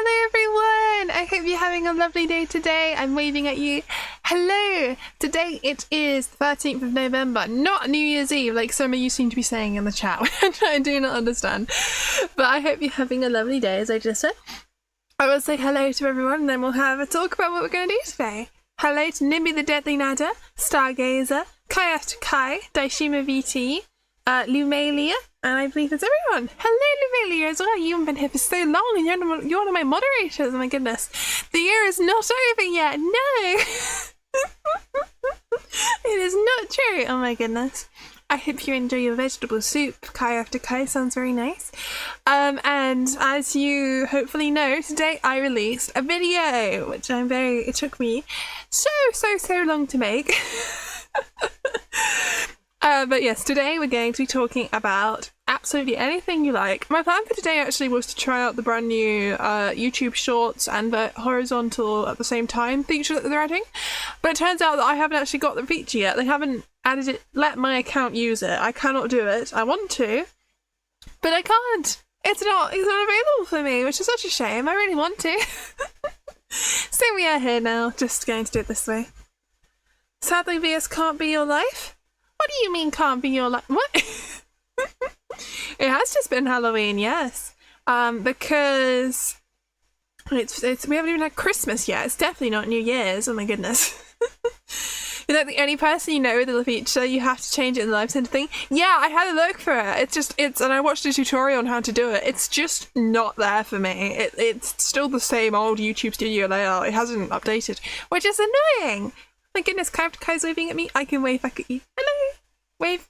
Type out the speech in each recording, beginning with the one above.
Hello everyone! I hope you're having a lovely day today. I'm waving at you. Hello! Today it is the 13th of November, not New Year's Eve like some of you seem to be saying in the chat, which I do not understand. But I hope you're having a lovely day, as I just said. I will say hello to everyone and then we'll have a talk about what we're going to do today. Hello to Nimby the Deadly Nadder, Stargazer, Kai After Kai, Daishima VT, Lumelia, and I believe it's everyone. Hello Lumelia as well, you haven't been here for so long and you're one of my moderators, oh my goodness. The year is not over yet, no! It is not true, oh my goodness. I hope you enjoy your vegetable soup. Kai After Kai sounds very nice. And as you hopefully know, today I released a video, which it took me so long to make. But yes, today we're going to be talking about absolutely anything you like. My plan for today actually was to try out the brand new YouTube Shorts and the horizontal at the same time feature that they're adding. But it turns out that I haven't actually got the feature yet. They haven't added it, let my account use it. I cannot do it. I want to, but I can't. It's not available for me, which is such a shame. I really want to. So we are here now, just going to do it this way. Sadly, Vieus can't be your life. What do you mean can't be your life? What? It has just been Halloween, yes. Because it's we haven't even had Christmas yet. It's definitely not New Year's. Oh my goodness. You're like the only person you know with the feature, you have to change it in the live center thing. Yeah, I had a look for it. And I watched a tutorial on how to do it. It's just not there for me. It's still the same old YouTube Studio layout. It hasn't updated, which is annoying. My goodness, Kai's waving at me. I can wave back at you. Hello. Wave.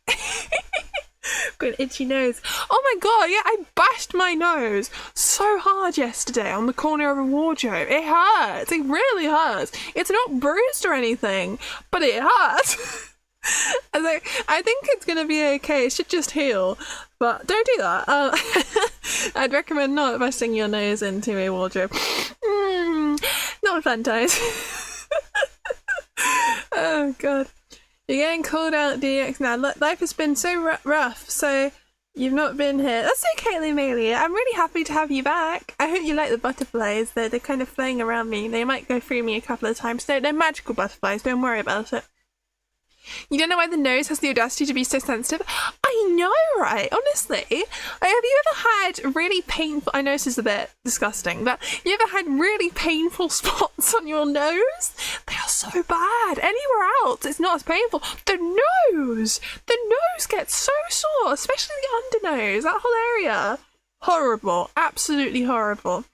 Got an itchy nose. Oh my god, yeah, I bashed my nose so hard yesterday on the corner of a wardrobe. It hurts. It really hurts. It's not bruised or anything, but it hurts. I think it's going to be okay. It should just heal. But don't do that. I'd recommend not bashing your nose into a wardrobe. Not a fun time. Oh god. You're getting called out DX now. Life has been so rough, so you've not been here. That's okay, Lumelia. I'm really happy to have you back. I hope you like the butterflies. They're kind of flying around me. They might go through me a couple of times. They're magical butterflies. Don't worry about it. You don't know why the nose has the audacity to be so sensitive? I know, right? Honestly. Have you ever had really painful... I know this is a bit disgusting, but you ever had really painful spots on your nose? They are so bad. Anywhere else, it's not as painful. The nose! The nose gets so sore, especially the undernose, that whole area. Horrible. Absolutely horrible.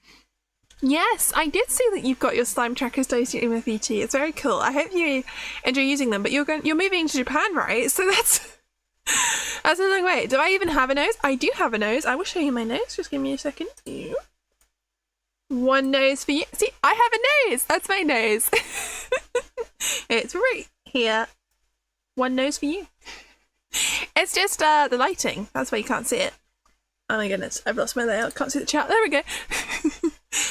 Yes, I did see that you've got your slime trackers associated with VT. It's very cool. I hope you enjoy using them. But you're moving to Japan, right? So that's a long way. Do I even have a nose? I do have a nose. I will show you my nose. Just give me a second. One nose for you. See, I have a nose. That's my nose. It's right here. One nose for you. It's just the lighting. That's why you can't see it. Oh my goodness, I've lost my layout. Can't see the chat. There we go.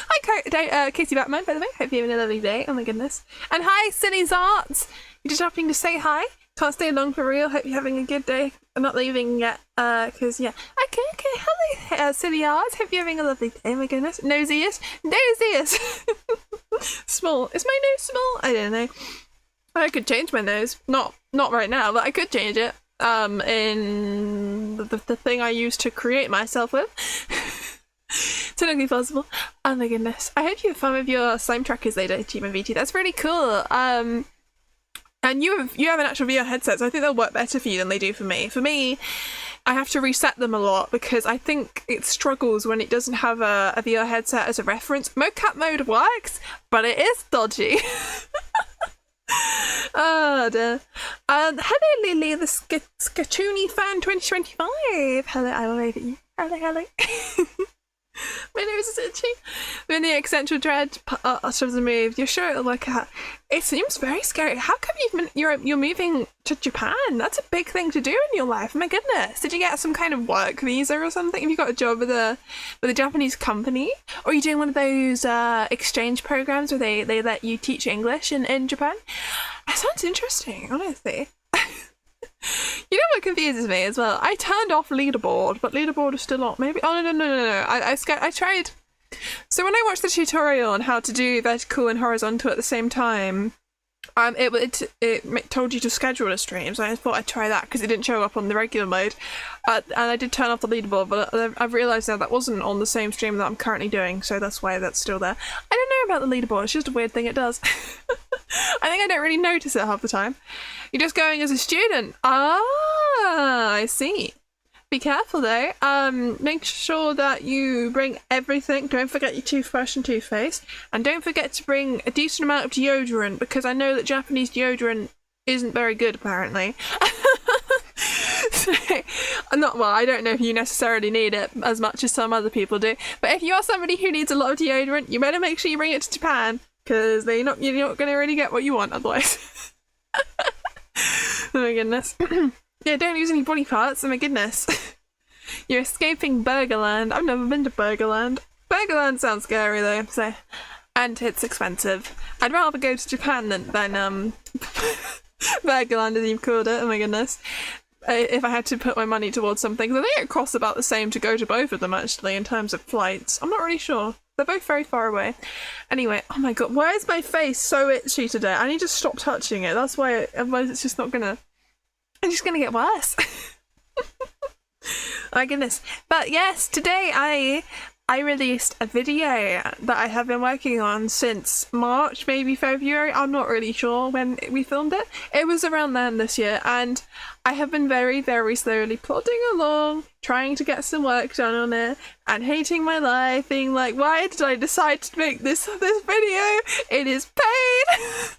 Hi, Casey Batman, by the way. Hope you're having a lovely day. Oh my goodness. And hi, Silly Zarts. You're just hopping to say hi. Can't stay long for real. Hope you're having a good day. I'm not leaving yet, because, yeah. Okay. Hello, Silly Arts. Hope you're having a lovely day. Oh my goodness. Nosiest. Small. Is my nose small? I don't know. I could change my nose. Not right now, but I could change it. In the thing I used to create myself with. Technically possible. Oh my goodness. I hope you have fun with your slime trackers later, Team VT. That's really cool. And you have an actual VR headset, so I think they'll work better for you than they do for me. For me, I have to reset them a lot because I think it struggles when it doesn't have a VR headset as a reference. Mocap mode works, but it is dodgy. Oh dear. Hello Lily, the Skatoony fan 2025. Hello, I will wave at you. Hello. My nose is itchy. When the eccentric dread shows a move, you're sure it'll work out. It seems very scary. How come you're moving to Japan? That's a big thing to do in your life. My goodness. Did you get some kind of work visa or something? Have you got a job with a Japanese company? Or are you doing one of those exchange programs where they let you teach English in Japan? That sounds interesting, honestly. You know what confuses me as well? I turned off leaderboard, but leaderboard is still on. Maybe. Oh no! I tried So when I watched the tutorial on how to do vertical and horizontal at the same time, it told you to schedule a stream, so I thought I'd try that because it didn't show up on the regular mode. And I did turn off the leaderboard, but I've realised now that wasn't on the same stream that I'm currently doing, so that's why that's still there. I don't know about the leaderboard, it's just a weird thing it does. I think I don't really notice it half the time. You're just going as a student. Ah, I see. Be careful though. Make sure that you bring everything. Don't forget your toothbrush and toothpaste. And don't forget to bring a decent amount of deodorant, because I know that Japanese deodorant isn't very good apparently. So, I don't know if you necessarily need it as much as some other people do. But if you are somebody who needs a lot of deodorant, you better make sure you bring it to Japan, because you're not going to really get what you want otherwise. Oh my goodness. Yeah, don't use any body parts, oh my goodness. You're escaping Burgerland. I've never been to Burgerland. Burgerland sounds scary though, so... And it's expensive. I'd rather go to Japan than Burgerland, as you've called it, oh my goodness. If I had to put my money towards something. I think it costs about the same to go to both of them, actually, in terms of flights. I'm not really sure. They're both very far away. Anyway, oh my god, why is my face so itchy today? I need to stop touching it. That's why, otherwise it's just not gonna... I'm just gonna get worse. My goodness. But yes, today I released a video that I have been working on since March, maybe February. I'm not really sure when we filmed it. It was around then this year, and I have been very, very slowly plodding along, trying to get some work done on it, and hating my life, being like, why did I decide to make this video? It is paid!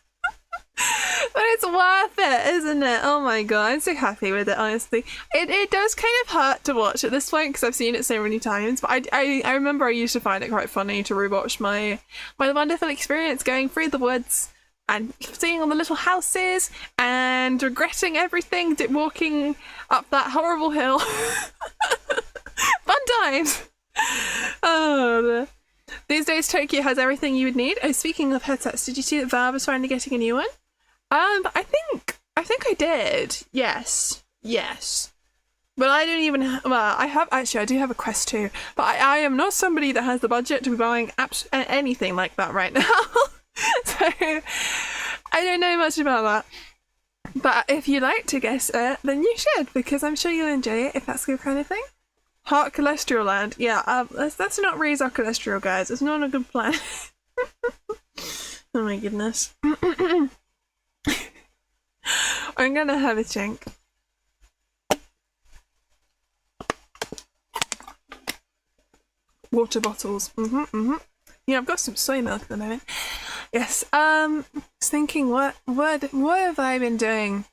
But it's worth it, isn't it? Oh my god, I'm so happy with it, honestly. It does kind of hurt to watch at this point because I've seen it so many times, but I remember I used to find it quite funny to rewatch my wonderful experience going through the woods and seeing all the little houses and regretting everything, walking up that horrible hill. Fun times! Oh, these days Tokyo has everything you would need. Oh, speaking of headsets, did you see that Valve is finally getting a new one? I think I did. Yes. But I don't even I do have a Quest 2, but I am not somebody that has the budget to be buying anything like that right now. So I don't know much about that. But if you like to guess it, then you should, because I'm sure you'll enjoy it if that's your kind of thing. Heart cholesterol land. Yeah, let's not raise our cholesterol, guys. It's not a good plan. Oh my goodness. I'm gonna have a drink. Water bottles. Yeah, I've got some soy milk at the moment. Yes. I was thinking, what have I been doing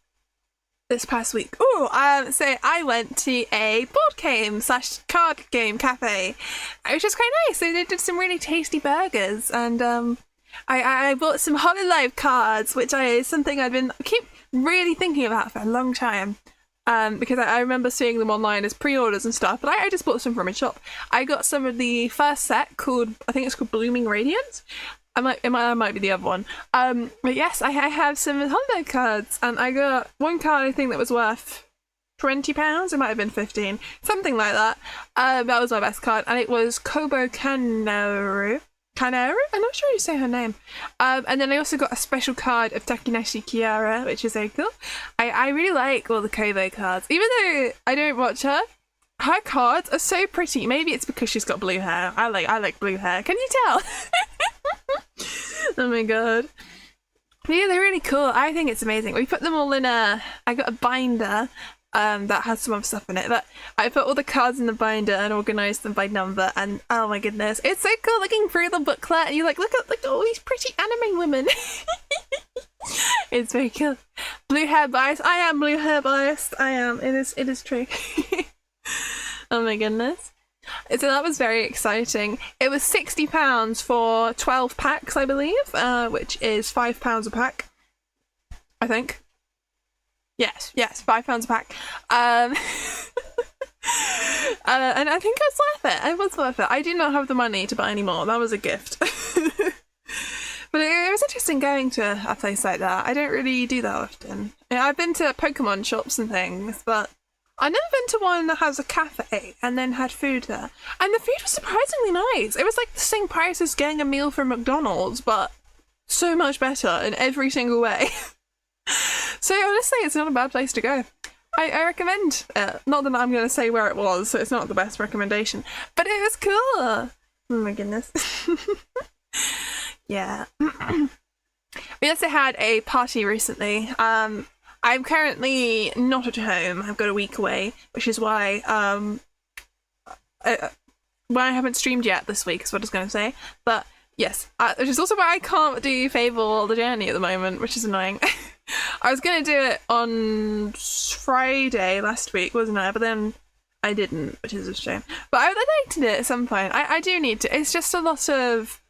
this past week? Oh, so I went to a board game / card game cafe, which was quite nice. So they did some really tasty burgers, and I bought some Hololive cards, which is something I keep really thinking about for a long time. Because I remember seeing them online as pre-orders and stuff, but I just bought some from a shop. I got some of the first set I think it's called Blooming Radiance. It might be the other one. But yes, I have some Hololive cards, and I got one card I think that was worth £20. It might have been 15, something like that. That was my best card, and it was Kobo Kanaru. I'm not sure how you say her name. And then I also got a special card of Takinashi Kiara, which is very cool. I really like all the Kobo cards. Even though I don't watch her cards are so pretty. Maybe it's because she's got blue hair. I like blue hair. Can you tell? Oh my god. But yeah, they're really cool. I think it's amazing. We put them all in I got a binder that has some other stuff in it, but I put all the cards in the binder and organised them by number, and oh my goodness, it's so cool looking through the booklet and you're like, look at all these pretty anime women. It's very cool. Blue hair biased. I am blue hair biased. I am. It is true. Oh my goodness. So that was very exciting. It was £60 for 12 packs, I believe, which is £5 a pack, I think. Yes, £5 a pack. And I think it was worth it. It was worth it. I did not have the money to buy any more. That was a gift. But it was interesting going to a place like that. I don't really do that often. I've been to Pokemon shops and things, but I've never been to one that has a cafe and then had food there. And the food was surprisingly nice. It was like the same price as getting a meal from McDonald's, but so much better in every single way. So honestly, it's not a bad place to go. I recommend it. Not that I'm going to say where it was, so it's not the best recommendation. But it was cool. Oh my goodness. Yeah. We also had a party recently. I'm currently not at home. I've got a week away, which is why I haven't streamed yet this week, is what I was going to say. But yes, which is also why I can't do Fable the Journey at the moment, which is annoying. I was going to do it on Friday last week, wasn't I? But then I didn't, which is a shame. But I'd like to do it at some point. I do need to. It's just a lot of...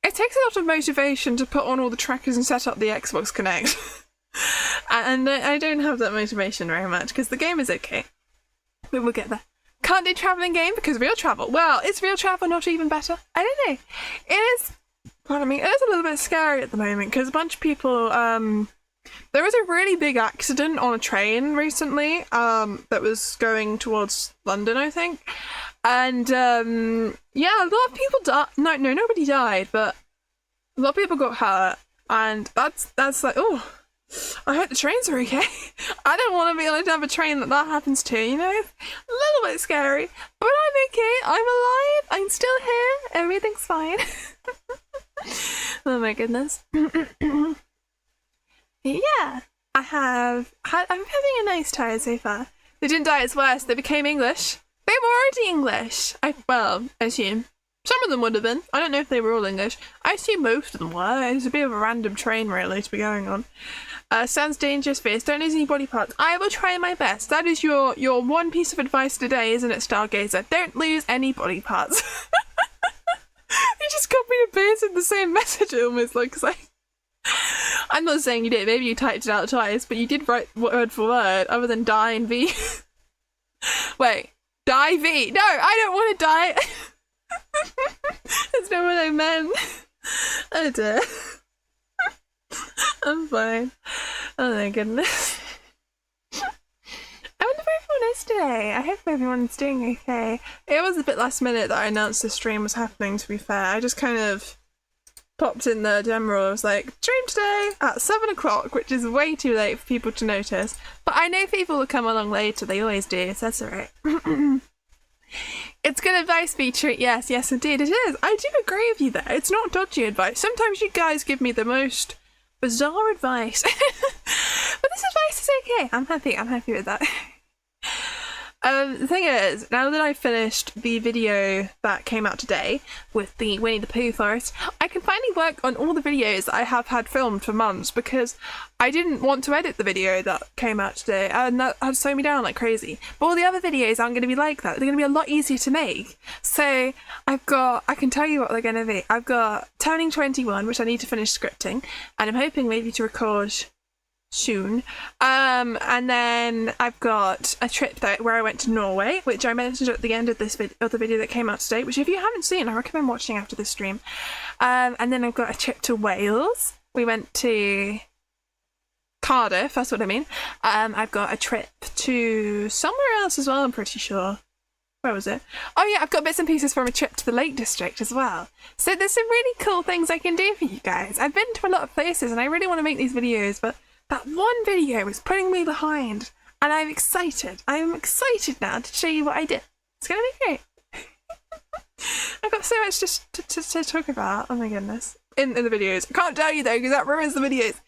It takes a lot of motivation to put on all the trackers and set up the Xbox Connect. And I don't have that motivation very much, because the game is okay. But we'll get there. Can't do travelling game because real travel. Well, is real travel not even better? I don't know. It is... Pardon me. It is a little bit scary at the moment, because a bunch of people... There was a really big accident on a train recently that was going towards London, I think. And, yeah, a lot of people died. No, nobody died, but a lot of people got hurt. And that's like, oh, I hope the trains are okay. I don't want to be able to have a train that happens to, you know? A little bit scary. But I'm okay. I'm alive. I'm still here. Everything's fine. Oh my goodness. Yeah, I'm having a nice time so far. They didn't die as worse, they became English. They were already English. I assume. Some of them would have been. I don't know if they were all English. I assume most of them were. It was a bit of a random train, really, to be going on. Sounds dangerous, Vieus. Don't lose any body parts. I will try my best. That is your one piece of advice today, isn't it, Stargazer? Don't lose any body parts. You just copied and pasted the same message, it almost looks like. I'm not saying you did, maybe you typed it out twice, but you did write word for word, other than die and V. Wait, die V? No, I don't want to die! That's not what I meant. Oh dear. I'm fine. Oh my goodness. I wonder if everyone is today. I hope everyone's doing okay. It was a bit last minute that I announced the stream was happening, to be fair. I just kind of popped in the general. I was like, stream today at 7 o'clock, which is way too late for people to notice. But I know people will come along later, they always do, so that's alright. It's good advice, feature. Yes, indeed it is. I do agree with you there. It's not dodgy advice. Sometimes you guys give me the most bizarre advice. But this advice is okay. I'm happy with that. The thing is, now that I've finished the video that came out today with the Winnie the Pooh forest, I can finally work on all the videos that I have had filmed for months, because I didn't want to edit the video that came out today, and that had slowed me down like crazy. But all the other videos aren't going to be like that. They're going to be a lot easier to make. So I can tell you what they're going to be. I've got Turning 21, which I need to finish scripting, and I'm hoping maybe to record soon. And then I've got a trip where I went to Norway, which I mentioned at the end of this the video that came out today, which if you haven't seen, I recommend watching after this stream. And then I've got a trip to Wales. We went to Cardiff, that's what I mean. I've got a trip to somewhere else as well, I'm pretty sure. Where was it? Oh yeah, I've got bits and pieces from a trip to the Lake District as well. So there's some really cool things I can do for you guys. I've been to a lot of places and I really want to make these videos, but that one video is putting me behind, and I'm excited. I'm excited now to show you what I did. It's going to be great. I've got so much to talk about. Oh my goodness. In the videos. I can't tell you though, because that ruins the videos.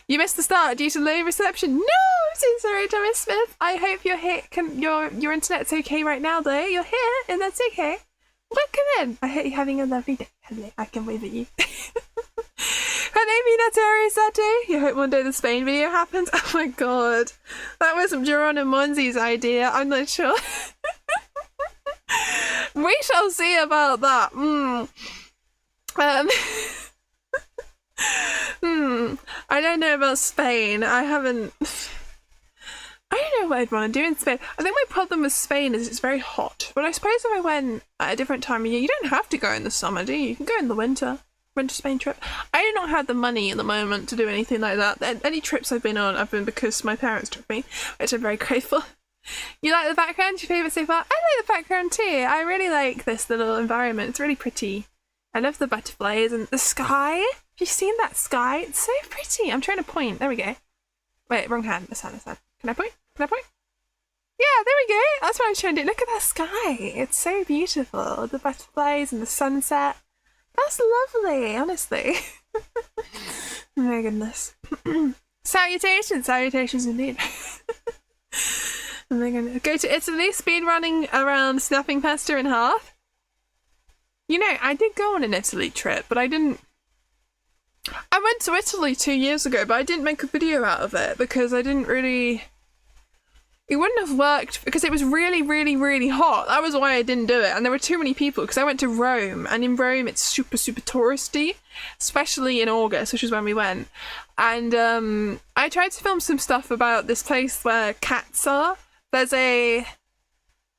You missed the start due to low reception. No, I'm so sorry, Thomas Smith. I hope you're here. Your internet's okay right now though. You're here, and that's okay. Welcome in. I hope you're having a lovely day. Hello, I can wave at you. Maybe that's Sato. You hope one day the Spain video happens. Oh my god. That was Geronimo Monzi's idea. I'm not sure. We shall see about that. I don't know about Spain. I don't know what I'd want to do in Spain. I think my problem with Spain is it's very hot. But I suppose if I went at a different time of year, you don't have to go in the summer, do you? You can go in the winter Spain trip. I do not have the money at the moment to do anything like that. Any trips I've been on, I've been because my parents took me, which I'm very grateful. You like the background? Your favourite so far? I like the background too. I really like this little environment. It's really pretty. I love the butterflies and the sky. Have you seen that sky? It's so pretty. I'm trying to point. There we go. Wait, wrong hand. This hand, this hand. Can I point? Can I point? Yeah, there we go. That's what I was trying to do. Look at that sky. It's so beautiful. The butterflies and the sunset. That's lovely, honestly. Oh my goodness. Salutations. Salutations indeed. Oh my goodness. Go to Italy, speed running around snapping pasta in half. You know, I did go on an Italy trip, but I didn't... I went to Italy 2 years ago, but I didn't make a video out of it because I didn't really... It wouldn't have worked because it was really, really, really hot. That was why I didn't do it. And there were too many people because I went to Rome, and in Rome it's super, super touristy, especially in August, which is when we went. And I tried to film some stuff about this place where cats are. There's a...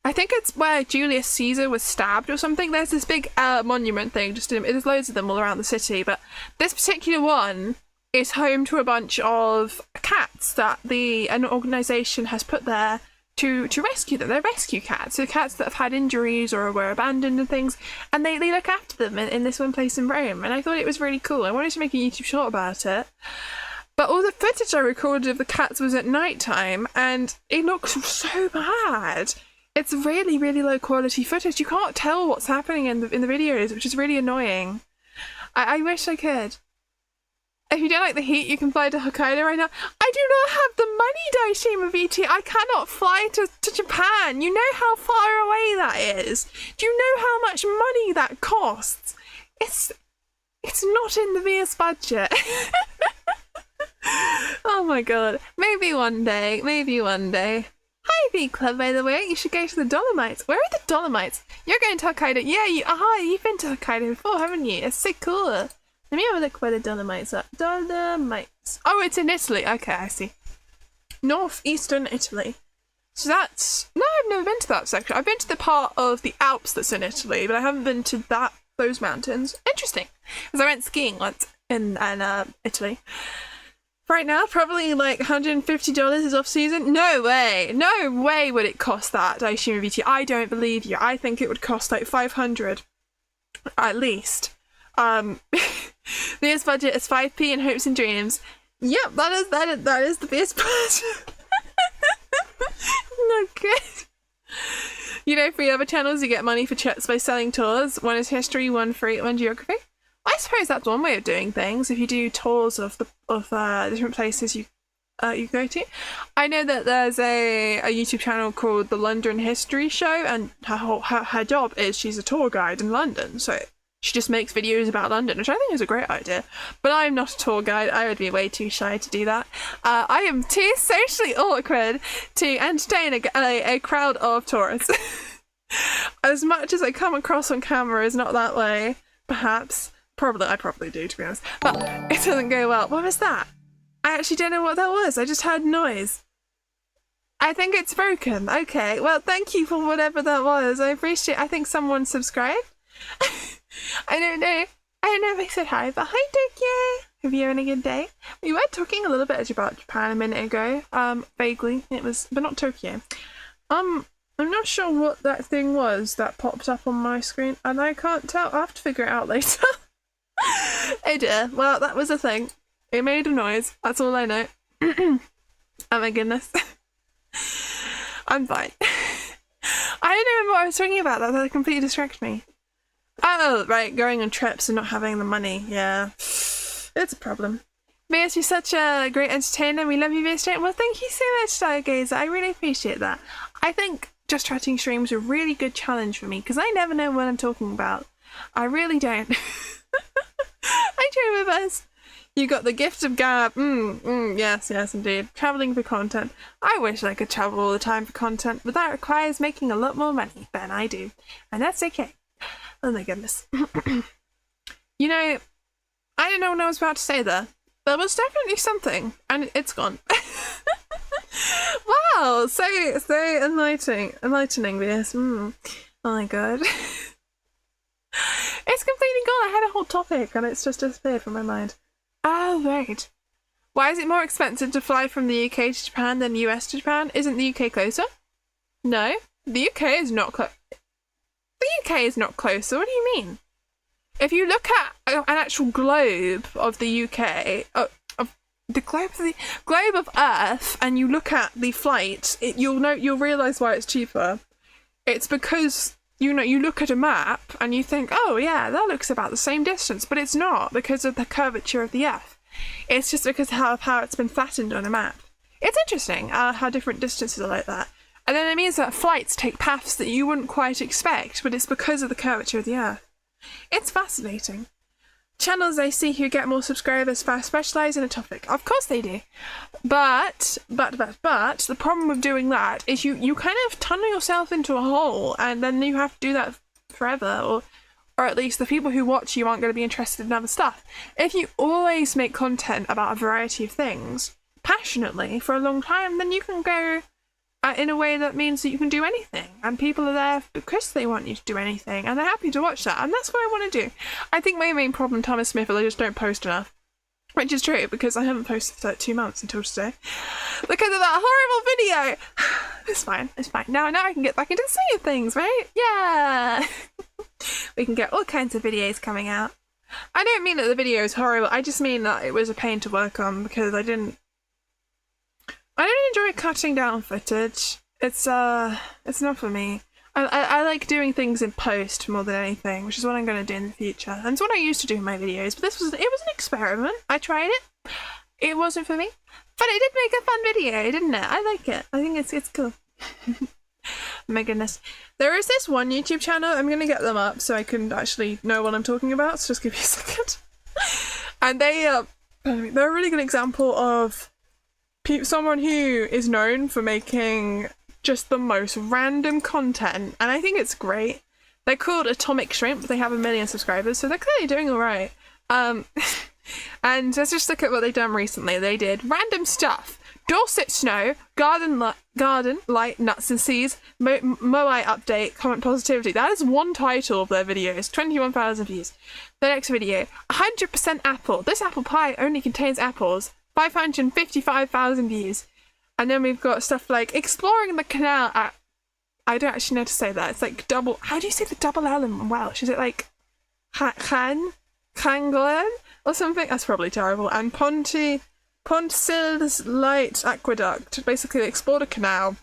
I think it's where Julius Caesar was stabbed or something. There's this big monument thing. There's loads of them all around the city, but this particular one is home to a bunch of cats that an organisation has put there to rescue them. They're rescue cats, so cats that have had injuries or were abandoned and things, and they look after them in this one place in Rome. And I thought it was really cool. I wanted to make a YouTube short about it. But all the footage I recorded of the cats was at night time, and it looks so bad. It's really, really low quality footage. You can't tell what's happening in the videos, which is really annoying. I wish I could. If you don't like the heat, you can fly to Hokkaido right now. I do not have the money, Daishima VT. I cannot fly to Japan. You know how far away that is. Do you know how much money that costs? It's not in the Vieus budget. Oh my god. Maybe one day. Maybe one day. Hi, V Club, by the way. You should go to the Dolomites. Where are the Dolomites? You're going to Hokkaido. Yeah, you've been to Hokkaido before, haven't you? It's so cool. Let me have a look where the Dolomites are. Dolomites. Oh, it's in Italy. Okay, I see. Northeastern Italy. So that's... No, I've never been to that section. I've been to the part of the Alps that's in Italy, but I haven't been to those mountains. Interesting. Because I went skiing once in Italy. Right now, probably like $150 is off season. No way. No way would it cost that, Daishima VT. I don't believe you. I think it would cost like $500 at least. Vieus budget is 5p in hopes and dreams. Yep, that is the Vieus budget. Not good. You know, for other channels, you get money for chats by selling tours. One is history, one free, one geography. I suppose that's one way of doing things. If you do tours of different places you go to. I know that there's a YouTube channel called The London History Show, and her job is she's a tour guide in London. So she just makes videos about London, which I think is a great idea. But I'm not a tour guide. I would be way too shy to do that. I am too socially awkward to entertain a crowd of tourists. As much as I come across on camera is not that way, perhaps. I probably do, to be honest. But it doesn't go well. What was that? I actually don't know what that was. I just heard noise. I think it's broken. Okay. Well, thank you for whatever that was. I appreciate it. I think someone subscribed. I don't know. I don't know if I said hi, but hi, Tokyo. Hope you're having a good day. We were talking a little bit about Japan a minute ago. Vaguely. It was, but not Tokyo. I'm not sure what that thing was that popped up on my screen, and I can't tell. I'll have to figure it out later. Oh dear. Well, that was a thing. It made a noise. That's all I know. Oh my goodness. I'm fine. I don't remember what I was talking about. That completely distracted me. Oh, right. Going on trips and not having the money. Yeah. It's a problem. Vieus, you're such a great entertainer. We love you, Vieus. Well, thank you so much, Stargazer. I really appreciate that. I think just chatting streams are a really good challenge for me because I never know what I'm talking about. I really don't. I try my best. You got the gift of gab. Yes, indeed. Travelling for content. I wish I could travel all the time for content, but that requires making a lot more money than I do. And that's okay. Oh my goodness. You know, I don't know what I was about to say there. There was definitely something, and it's gone. Wow, so enlightening this. Oh my god. It's completely gone. I had a whole topic and it's just disappeared from my mind. Oh, right. Why is it more expensive to fly from the UK to Japan than US to Japan? Isn't the UK closer? No, the UK is not close. The UK is not closer. What do you mean? If you look at an actual globe of the UK, of the globe of Earth, and you look at the flights, you'll realise why it's cheaper. It's because you look at a map and you think, oh yeah, that looks about the same distance, but it's not because of the curvature of the Earth. It's just because of how it's been flattened on a map. It's interesting how different distances are like that. And then it means that flights take paths that you wouldn't quite expect, but it's because of the curvature of the Earth. It's fascinating. Channels I see who get more subscribers specialise in a topic. Of course they do. But the problem with doing that is you kind of tunnel yourself into a hole, and then you have to do that forever, or at least the people who watch you aren't going to be interested in other stuff. If you always make content about a variety of things passionately for a long time, then you can go in a way that means that you can do anything, and people are there because they want you to do anything, and they're happy to watch that, and that's what I want to do. I think my main problem, Thomas Smith, is I just don't post enough, which is true because I haven't posted for like 2 months until today because of that horrible video. It's fine. Now I can get back into the swing of things, right? Yeah. We can get all kinds of videos coming out. I don't mean that the video is horrible. I just mean that it was a pain to work on because I don't enjoy cutting down footage. It's not for me. I like doing things in post more than anything, which is what I'm going to do in the future. And it's what I used to do in my videos, but it was an experiment. I tried it. It wasn't for me. But it did make a fun video, didn't it? I like it. I think it's cool. My goodness. There is this one YouTube channel. I'm going to get them up so I can actually know what I'm talking about. So just give me a second. And they're a really good example of someone who is known for making just the most random content, and I think it's great. They're called Atomic Shrimp. They have 1 million subscribers, so they're clearly doing all right. And let's just look at what they've done recently. They did random stuff: Dorset snow, garden light, nuts and seeds, Moai update, comment positivity. That is one title of their videos. 21,000 views. The next video: 100% apple. This apple pie only contains apples. 555,000 views. And then we've got stuff like exploring the canal at, I don't actually know how to say that. It's like double, how do you say the double L in Welsh? Is it like Llanglen or something? That's probably terrible. And Pontsil's Light Aqueduct. Basically they explore the canal.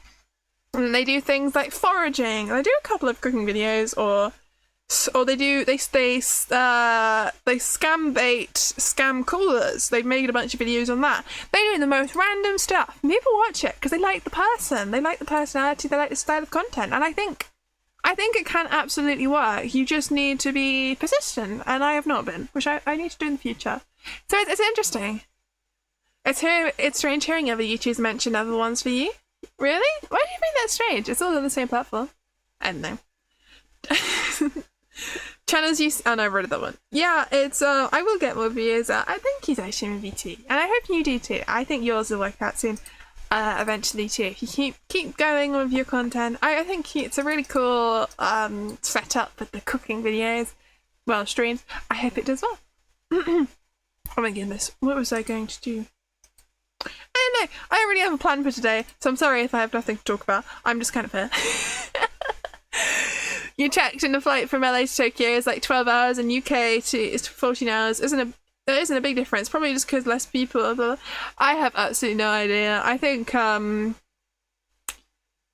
And they do things like foraging. They do a couple of cooking videos, or they scam bait, scam callers. They've made a bunch of videos on that. They do the most random stuff. People watch it because they like the person, they like the personality, they like the style of content, and I think it can absolutely work. You just need to be persistent, and I have not been, which I need to do in the future. So it's interesting. It's strange hearing other YouTubers mention other ones for you. Really? Why do you think that's strange? It's all on the same platform. I don't know. Channels you oh no, I read that one. Yeah, it's I will get more videos out. I think he's actually in VT, and I hope you do too. I think yours will work out soon, eventually too. If you keep going with your content, I think it's a really cool setup with the cooking videos, well, streams. I hope it does well. Oh my goodness, what was I going to do? I don't know. I don't really have a plan for today, so I'm sorry if I have nothing to talk about. I'm just kind of here. You checked, and the flight from LA to Tokyo is like 12 hours, and UK is 14 hours. There isn't a big difference, probably just because less people. I have absolutely no idea. I think even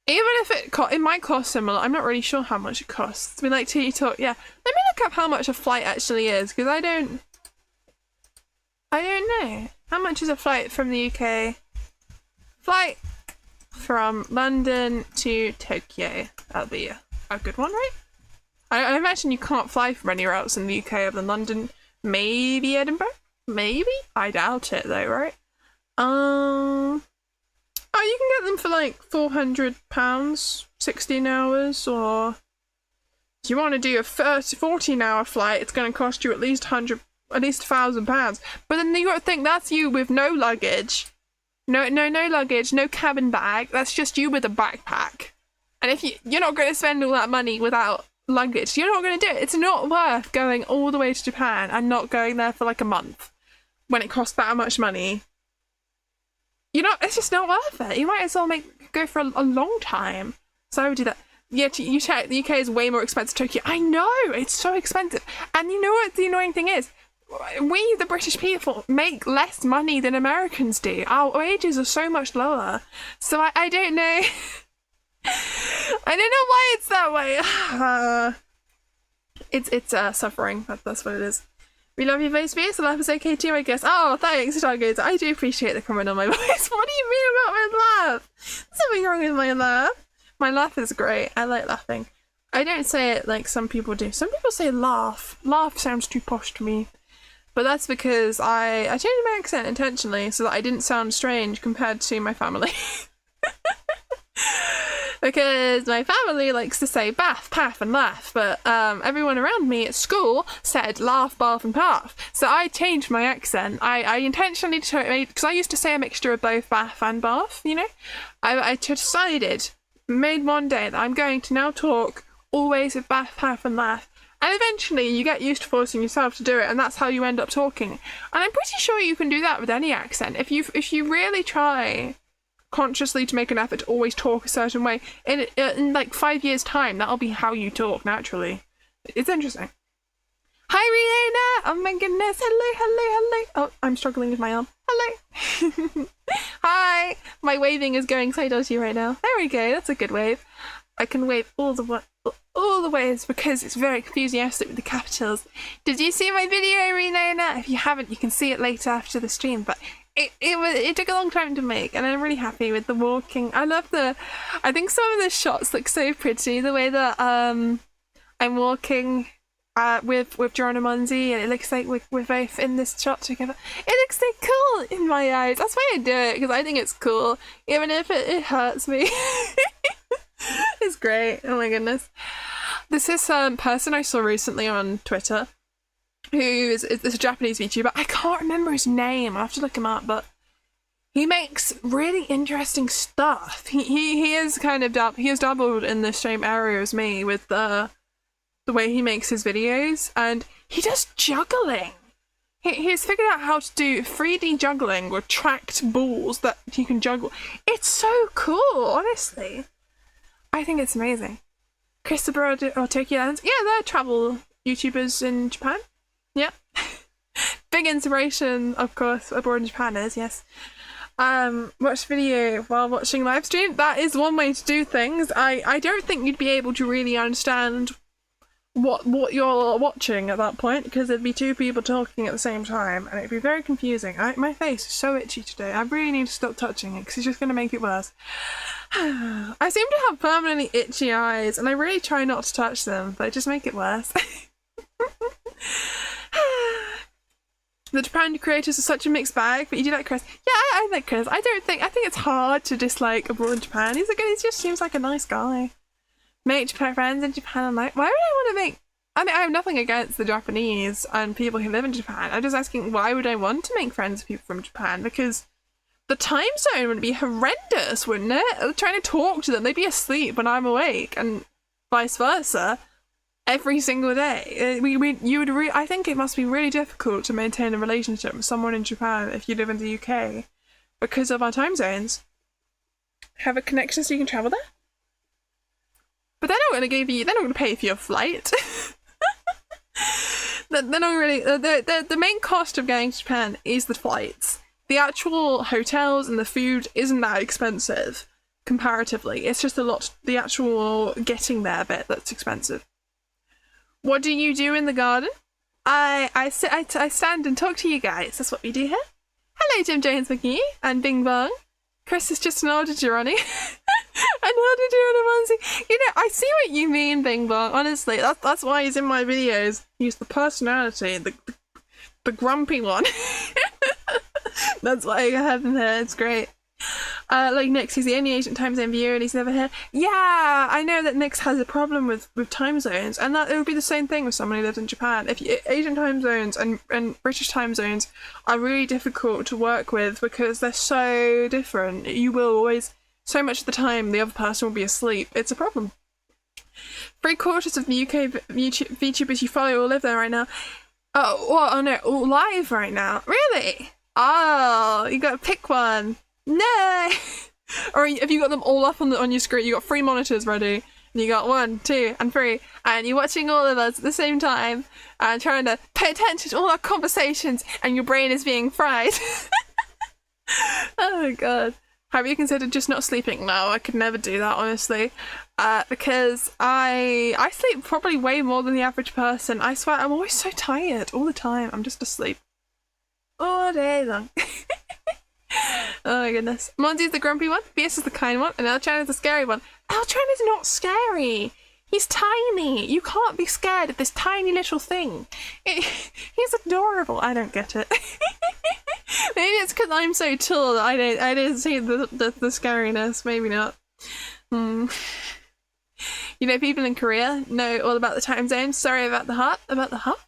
if it might cost similar, I'm not really sure how much it costs. I mean, like TikTok, yeah. Let me look up how much a flight actually is, because I don't know. How much is a flight from the UK? Flight from London to Tokyo. That'll be a good one, right? I imagine you can't fly from anywhere else in the UK other than London. Maybe Edinburgh? Maybe? I doubt it though, right? Oh, you can get them for like £400, 16 hours, or if you want to do a 14-hour flight, it's going to cost you at least £1,000. But then you got to think that's you with no luggage. No luggage, no cabin bag. That's just you with a backpack. And if you're not going to spend all that money without luggage, you're not going to do it. It's not worth going all the way to Japan and not going there for like a month when it costs that much money. It's just not worth it. You might as well go for a long time. So I would do that. Yeah, you check, the UK is way more expensive than Tokyo. I know, it's so expensive. And you know what the annoying thing is? We, the British people, make less money than Americans do. Our wages are so much lower. So I don't know. I don't know why it's that way. It's suffering. That's what it is. We love your voice, Vieus. The laugh is okay too, I guess. Oh, thanks, Targets. I do appreciate the comment on my voice. What do you mean about my laugh? There's nothing wrong with my laugh. My laugh is great. I like laughing. I don't say it like some people do. Some people say laugh. Laugh sounds too posh to me. But that's because I changed my accent intentionally so that I didn't sound strange compared to my family. Because my family likes to say bath, paff and laugh, but everyone around me at school said laugh, bath and paff. So I changed my accent. I intentionally, because I used to say a mixture of both bath and bath, you know? I decided, made one day that I'm going to now talk always with bath, paff and laugh. And eventually you get used to forcing yourself to do it, and that's how you end up talking. And I'm pretty sure you can do that with any accent. If you really try consciously to make an effort to always talk a certain way, in like 5 years' time, that'll be how you talk naturally. It's interesting. Hi, Rihanna! Oh my goodness! Hello! Oh, I'm struggling with my arm. Hello! Hi! My waving is going so dodgy right now. There we go. That's a good wave. I can wave all the ways because it's very enthusiastic with the capitals. Did you see my video, Renona? If you haven't, you can see it later after the stream, but it took a long time to make, and I'm really happy with the walking. I think some of the shots look so pretty, the way that I'm walking with Joanna Munzi, and it looks like we're both in this shot together. It looks so cool in my eyes. That's why I do it, because I think it's cool, even if it hurts me. It's great. Oh my goodness. This is a person I saw recently on Twitter who is a Japanese VTuber. I can't remember his name. I have to look him up, but he makes really interesting stuff. He is kind of he has dabbled in the same area as me with the way he makes his videos, and he does juggling. He's figured out how to do 3D juggling with tracked balls that you can juggle. It's so cool, honestly. I think it's amazing. Christopher or Tokyo Islands. Yeah, they're travel YouTubers in Japan. Yeah. Big inspiration, of course, abroad in Japan is, yes. Watch video while watching live stream. That is one way to do things. I don't think you'd be able to really understand what you're watching at that point, because there'd be two people talking at the same time, and it'd be very confusing. My face is so itchy today. I really need to stop touching it, because it's just going to make it worse. I seem to have permanently itchy eyes, and I really try not to touch them, but I just make it worse. The Japan creators are such a mixed bag, but you do like Chris. Yeah, I like Chris. I think it's hard to dislike abroad in Japan. He just seems like a nice guy. Make friends in Japan and like, why would I want to make... I mean, I have nothing against the Japanese and people who live in Japan. I'm just asking, why would I want to make friends with people from Japan? Because the time zone would be horrendous, wouldn't it? Trying to talk to them, they'd be asleep when I'm awake, and vice versa, every single day. I think it must be really difficult to maintain a relationship with someone in Japan if you live in the UK because of our time zones. Have a connection so you can travel there? But they're not going to pay for your flight. They're not really, the main cost of going to Japan is the flights. The actual hotels and the food isn't that expensive, comparatively. It's just the actual getting there bit that's expensive. What do you do in the garden? I stand and talk to you guys. That's what we do here. Hello, Jim Jones McGee and Bing Bong. Chris is just an older Gironi. And how to do it, Amanzi. You know, I see what you mean, Bing Bong. Honestly, that's why he's in my videos. He's the personality, the grumpy one. That's why I have him here. It's great. Like Nix, he's the only Asian time zone viewer and he's never here. Yeah, I know that Nix has a problem with time zones, and that it would be the same thing with someone who lives in Japan. If Asian time zones and British time zones are really difficult to work with because they're so different. You will always, so much of the time, the other person will be asleep. It's a problem. 3/4 of the UK VTubers you follow all live there right now. Oh, well, oh no, all live right now. Really? Oh, you gotta pick one. No! Or have you got them all up on your screen? You got 3 monitors ready, and you got 1, 2, and 3, and you're watching all of us at the same time, and trying to pay attention to all our conversations, and your brain is being fried. Oh god. Have you considered just not sleeping? No, I could never do that, honestly. Because I sleep probably way more than the average person. I swear, I'm always so tired all the time. I'm just asleep all day long. Oh my goodness. Monty's the grumpy one, Vieus is the kind one, and Elchan is the scary one. Elchan is not scary. He's tiny. You can't be scared of this tiny little thing. He's adorable. I don't get it. Maybe it's because I'm so tall that I didn't see the scariness. Maybe not. You know, people in Korea know all about the time zones. Sorry about the heart. About the heart?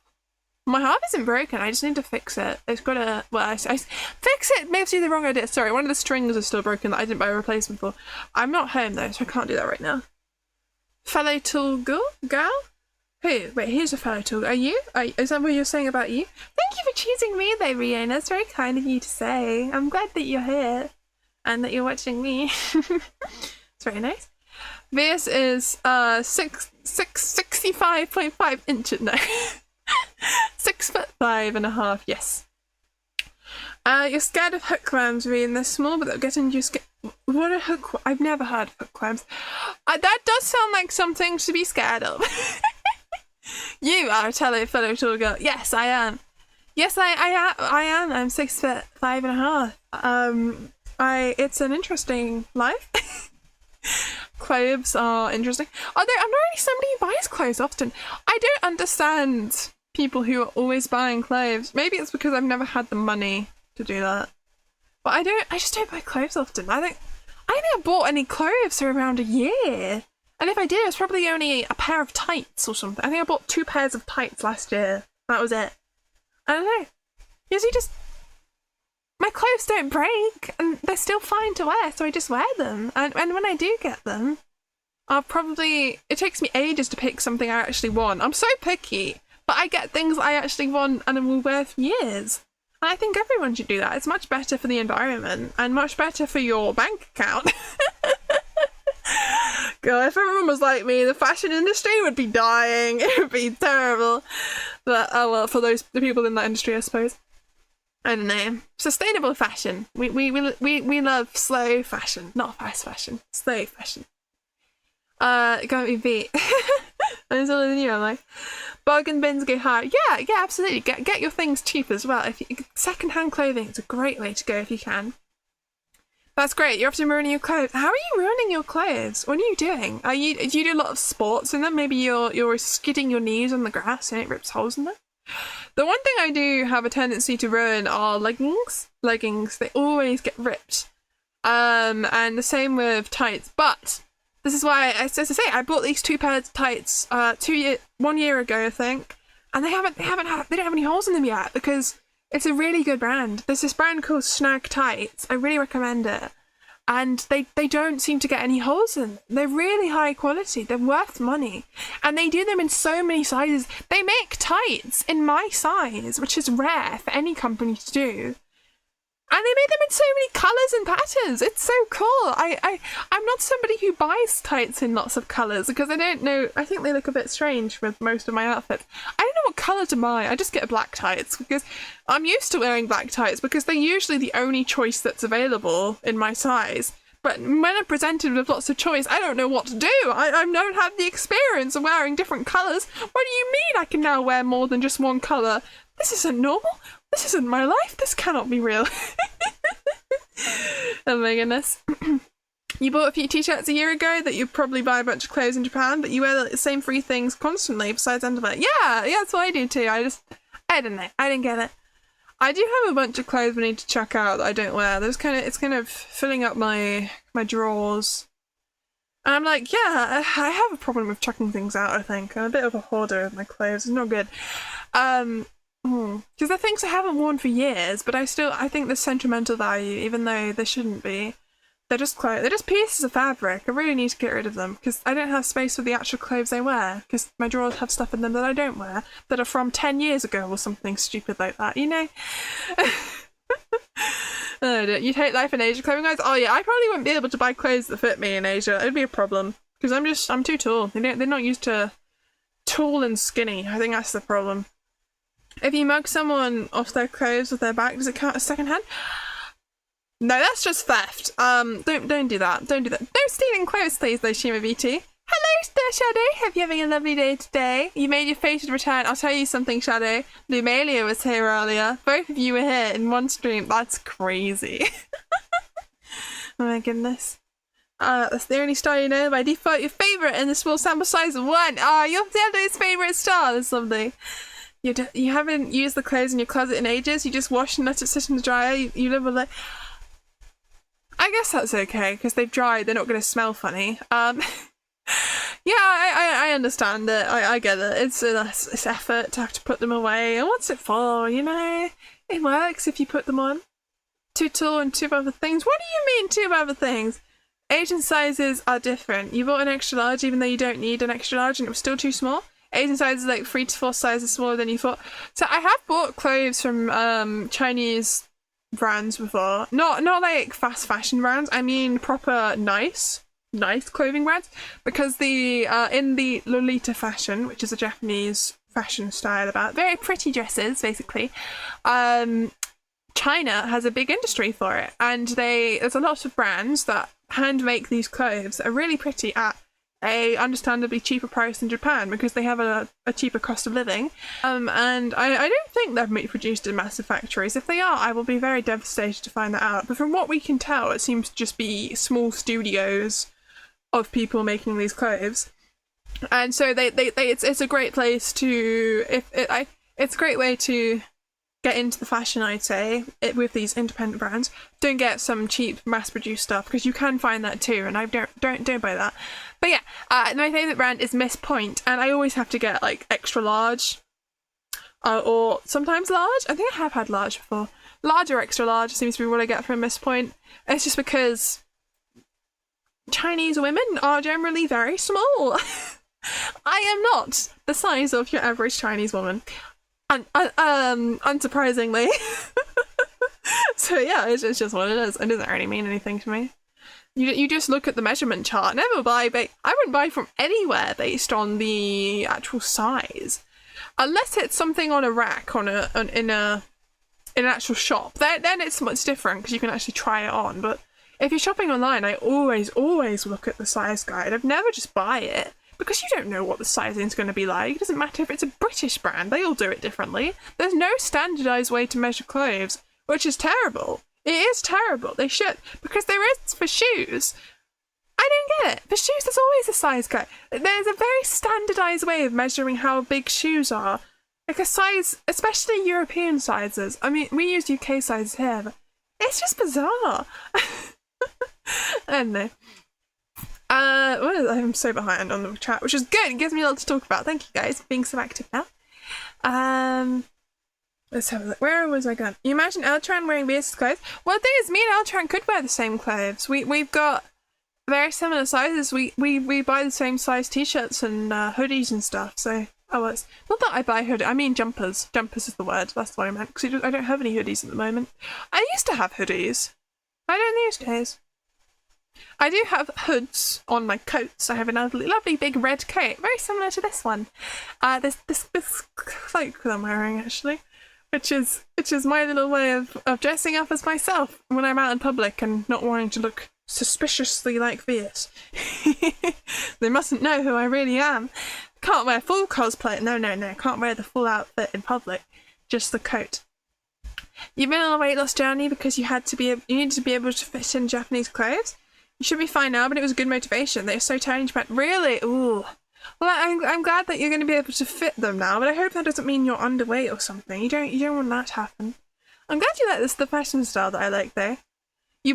My harp isn't broken, I just need to fix it. It's got a... Well, I fix it! Maybe the wrong idea. Sorry, one of the strings is still broken that I didn't buy a replacement for. I'm not home though, so I can't do that right now. Fellow tool gal? Who? Wait, here's a fellow tool. Are you? Is that what you're saying about you? Thank you for choosing me though, Rihanna. It's very kind of you to say. I'm glad that you're here. And that you're watching me. It's very nice. Vieus is 65.5 inches. No. 6'5.5", yes. You're scared of hookworms, Rian. They're small, but they'll get into your skin. What are hookworms? I've never heard of hookworms. That does sound like something to be scared of. You are a fellow tall girl. Yes, I am. Yes, I am. I'm 6'5.5". It's an interesting life. Clothes are interesting. Although I'm not really somebody who buys clothes often. I don't understand people who are always buying clothes. Maybe it's because I've never had the money to do that. But I just don't buy clothes often. I think I bought any clothes for around a year. And if I did, it was probably only a pair of tights or something. I think I bought 2 pairs of tights last year. That was it. I don't know. Usually just... My clothes don't break, and they're still fine to wear, so I just wear them. And when I do get them, I'll probably... It takes me ages to pick something I actually want. I'm so picky, but I get things I actually want and will wear for years. And I think everyone should do that. It's much better for the environment, and much better for your bank account. God, if everyone was like me, the fashion industry would be dying. It would be terrible. But, oh well, for the people in that industry, I suppose. I don't know. Sustainable fashion. We love slow fashion, not fast fashion. Slow fashion. It can't be beat. I'm older than you, I'm like. Bargain bins go hard. Yeah, absolutely. Get your things cheap as well. Second-hand clothing is a great way to go if you can. That's great. You're often ruining your clothes. How are you ruining your clothes? What are you doing? Do you do a lot of sports in them? Maybe you're skidding your knees on the grass and it rips holes in them? The one thing I do have a tendency to ruin are leggings. They always get ripped. And the same with tights. But this is why, as I say, I bought these 2 pairs of tights 1 year ago, I think, and they don't have any holes in them yet because it's a really good brand. There's this brand called Snag Tights. I really recommend it. And they don't seem to get any holes in them. They're really high quality. They're worth money. And they do them in so many sizes. They make tights in my size, which is rare for any company to do. And they made them in so many colours and patterns. It's so cool. I'm not somebody who buys tights in lots of colours because I don't know. I think they look a bit strange with most of my outfits. I don't know what colour to buy. I just get black tights because I'm used to wearing black tights because they're usually the only choice that's available in my size. But when I'm presented with lots of choice, I don't know what to do. I don't have the experience of wearing different colours. What do you mean I can now wear more than just one colour? This isn't normal. This isn't my life. This cannot be real. Oh my goodness. You bought a few t-shirts a year ago that you probably buy a bunch of clothes in Japan, but you wear the same 3 things constantly besides underwear. Yeah, that's what I do too. I don't know. I didn't get it. I do have a bunch of clothes I need to chuck out that I don't wear. It's kind of filling up my drawers. And I'm like, yeah, I have a problem with chucking things out, I think. I'm a bit of a hoarder of my clothes. It's not good. Because they're things I haven't worn for years, but I think there's sentimental value, even though they shouldn't be. They're just clothes. They're just pieces of fabric. I really need to get rid of them because I don't have space for the actual clothes I wear. Because my drawers have stuff in them that I don't wear that are from 10 years ago or something stupid like that. You know. Oh, you'd hate life in Asia clothing wise? Oh yeah, I probably wouldn't be able to buy clothes that fit me in Asia. It'd be a problem. Because I'm too tall. They're not used to tall and skinny. I think that's the problem. If you mug someone off their clothes with their back, does it count as secondhand? No, that's just theft. Don't do that. Don't do that. No stealing clothes, please, though, Shima VT. Hello, Shadow. Hope you're having a lovely day today. You made your fated return. I'll tell you something, Shadow. Lumalia was here earlier. Both of you were here in one stream. That's crazy. Oh my goodness. That's the only star you know by default. Your favourite in the small sample size of 1. Your Shadow's favourite star. That's lovely. You haven't used the clothes in your closet in ages. You just wash and let it sit in the dryer. You live with it. I guess that's okay because they've dried. They're not going to smell funny. Yeah, I understand it. I get it. It's effort to have to put them away. And what's it for? You know, it works if you put them on. Too tall and 2 other things. What do you mean 2 other things? Asian sizes are different. You bought an extra large even though you don't need an extra large and it was still too small. Asian sizes are like 3 to 4 sizes smaller than you thought. So I have bought clothes from Chinese brands before. Not like fast fashion brands. I mean proper nice clothing brands. Because in the Lolita fashion, which is a Japanese fashion style about very pretty dresses, basically, China has a big industry for it. And there's a lot of brands that hand make these clothes that are really pretty at a understandably cheaper price than Japan because they have a cheaper cost of living. And I don't think they're produced in massive factories. If they are, I will be very devastated to find that out. But from what we can tell, it seems to just be small studios of people making these clothes. And so it's a great place to it's a great way to get into the fashion, I'd say, with these independent brands. Don't get some cheap mass-produced stuff because you can find that too, and I don't buy that. But yeah, my favourite brand is Miss Point, and I always have to get like extra large, or sometimes large. I think I have had large before. Large or extra large seems to be what I get from Miss Point. It's just because Chinese women are generally very small. I am not the size of your average Chinese woman. Unsurprisingly. So yeah, it's just what it is. It doesn't really mean anything to me. You just look at the measurement chart. I wouldn't buy from anywhere based on the actual size, unless it's something on a rack in an actual shop. Then it's much different because you can actually try it on. But if you're shopping online, I always look at the size guide. I've never just buy it. Because you don't know what the sizing is going to be like. It doesn't matter if it's a British brand. They all do it differently. There's no standardised way to measure clothes, which is terrible. It is terrible. They should. Because there is for shoes. I don't get it. For shoes, there's always a size guide. There's a very standardised way of measuring how big shoes are. Like a size, especially European sizes. I mean, we use UK sizes here, but it's just bizarre. I don't know. I'm so behind on the chat, which is good. It gives me a lot to talk about. Thank you guys for being so active now. Let's have a look. Where was I going? You imagine Eltran wearing Vieus' clothes? Well, the thing is, me and Eltran could wear the same clothes. We've got very similar sizes. We buy the same size t-shirts and hoodies and stuff. So it's not that I buy hoodies. I mean jumpers. Jumpers is the word. That's what I meant. Because I don't have any hoodies at the moment. I used to have hoodies. I don't these days. I do have hoods on my coats. I have another lovely big red coat, very similar to this one. This cloak that I'm wearing actually, which is my little way of dressing up as myself when I'm out in public and not wanting to look suspiciously like Vieus. They mustn't know who I really am. Can't wear full cosplay. No. Can't wear the full outfit in public. Just the coat. You've been on a weight loss journey because you needed to be able to fit in Japanese clothes. You should be fine now, but it was a good motivation. They're so tiny in Japan. Really? Ooh. Well, I'm glad that you're going to be able to fit them now, but I hope that doesn't mean you're underweight or something. You don't want that to happen. I'm glad you like the fashion style that I like, though. You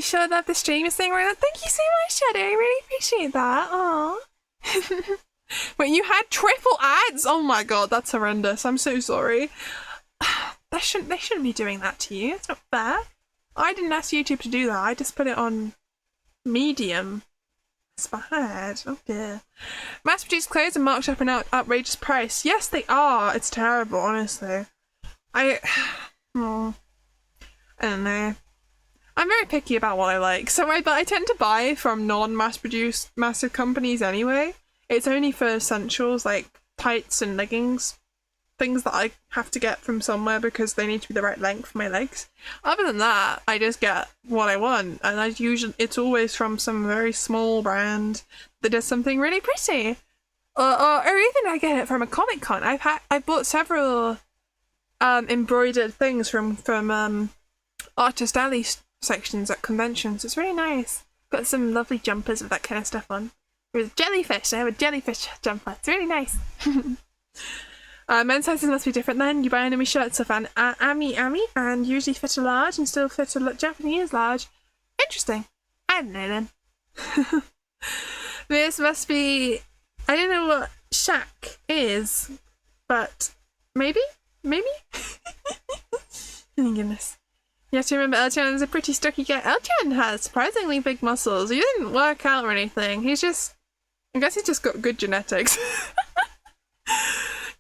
sure love the stream you're saying right now. Thank you so much, Shadow. I really appreciate that. Aww. Wait, you had triple ads? Oh my god, that's horrendous. I'm so sorry. They shouldn't be doing that to you. It's not fair. I didn't ask YouTube to do that. I just put it on medium. It's bad. Oh dear. Mass-produced clothes are marked up an outrageous price. Yes, they are. It's terrible, honestly. I don't know. I'm very picky about what I like, so I tend to buy from non-mass-produced massive companies anyway. It's only for essentials like tights and leggings, things that I have to get from somewhere because they need to be the right length for my legs. Other than that, I just get what I want, and it's always from some very small brand that does something really pretty. Or even I get it from a Comic Con. I've bought several embroidered things from Artist Alley sections at conventions. It's really nice. Got some lovely jumpers with that kind of stuff on. With jellyfish. I have a jellyfish jumper. It's really nice. Men's sizes must be different then. You buy enemy shirts of an Ami and usually fit a large and still fit a Japanese large. Interesting. I don't know then. This must be... I don't know what shack is, but maybe? Oh my goodness. You have to remember Elchan is a pretty stocky guy. Elchan has surprisingly big muscles. He didn't work out or anything. I guess he's just got good genetics.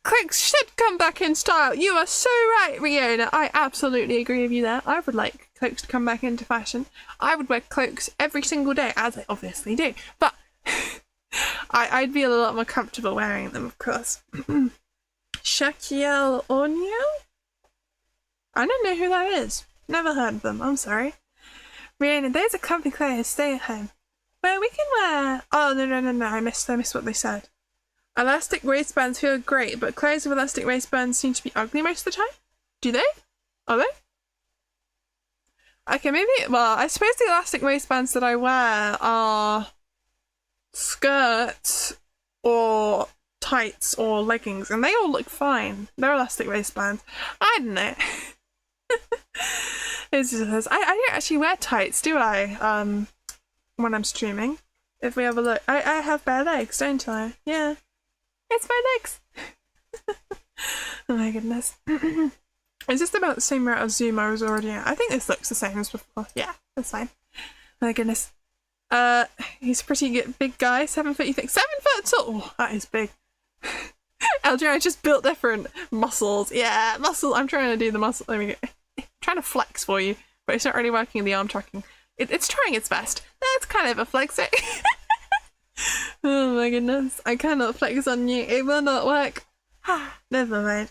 Cloaks should come back in style. You are so right, Riona. I absolutely agree with you there. I would like cloaks to come back into fashion. I would wear cloaks every single day, as I obviously do. But I'd be a lot more comfortable wearing them, of course. Shaquiel O'Neal? I don't know who that is. Never heard of them. I'm sorry. Rihanna, there's a comfy clothes. Stay at home. Well, we can wear... Oh, no. I missed what they said. Elastic waistbands feel great, but clothes with elastic waistbands seem to be ugly most of the time. Do they? Are they? Okay, maybe... Well, I suppose the elastic waistbands that I wear are skirts or tights or leggings, and they all look fine. They're elastic waistbands. I don't know. It's just, I don't actually wear tights, do I? When I'm streaming. If we have a look, I have bare legs, don't I? Yeah, it's my legs. Oh my goodness. Is this about the same route as Zoom I was already at? I think this looks the same as before. Yeah, that's fine. Oh my goodness. He's a pretty big guy. 7 foot, you think? 7 foot tall? Oh, that is big. Eldrin, just built different muscles. Yeah, muscle. I'm trying to do the muscle. Let me get. Trying to flex for you, but it's not really working in the arm tracking. It's trying its best. That's kind of a flex. Oh my goodness. I cannot flex on you. It will not work. Never mind.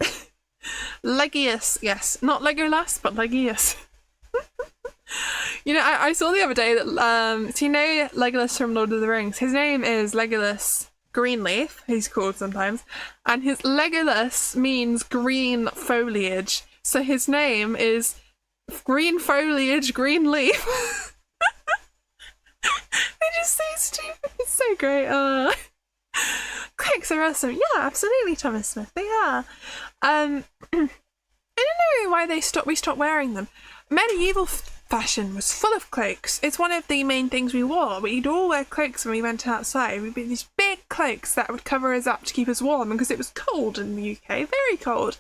Legius. Yes. Not Legolas, but Legius. You know, I saw the other day that, so you know Legolas from Lord of the Rings? His name is Legolas Greenleaf, he's called sometimes, and his Legolas means green foliage. So his name is Green Foliage, Green Leaf. They're just so stupid. It's so great. Cloaks are awesome. Yeah, absolutely, Thomas Smith. They are. I don't know why we stopped wearing them. Medieval fashion was full of cloaks. It's one of the main things we wore. We'd all wear cloaks when we went outside. We'd be these big cloaks that would cover us up to keep us warm because it was cold in the UK, very cold.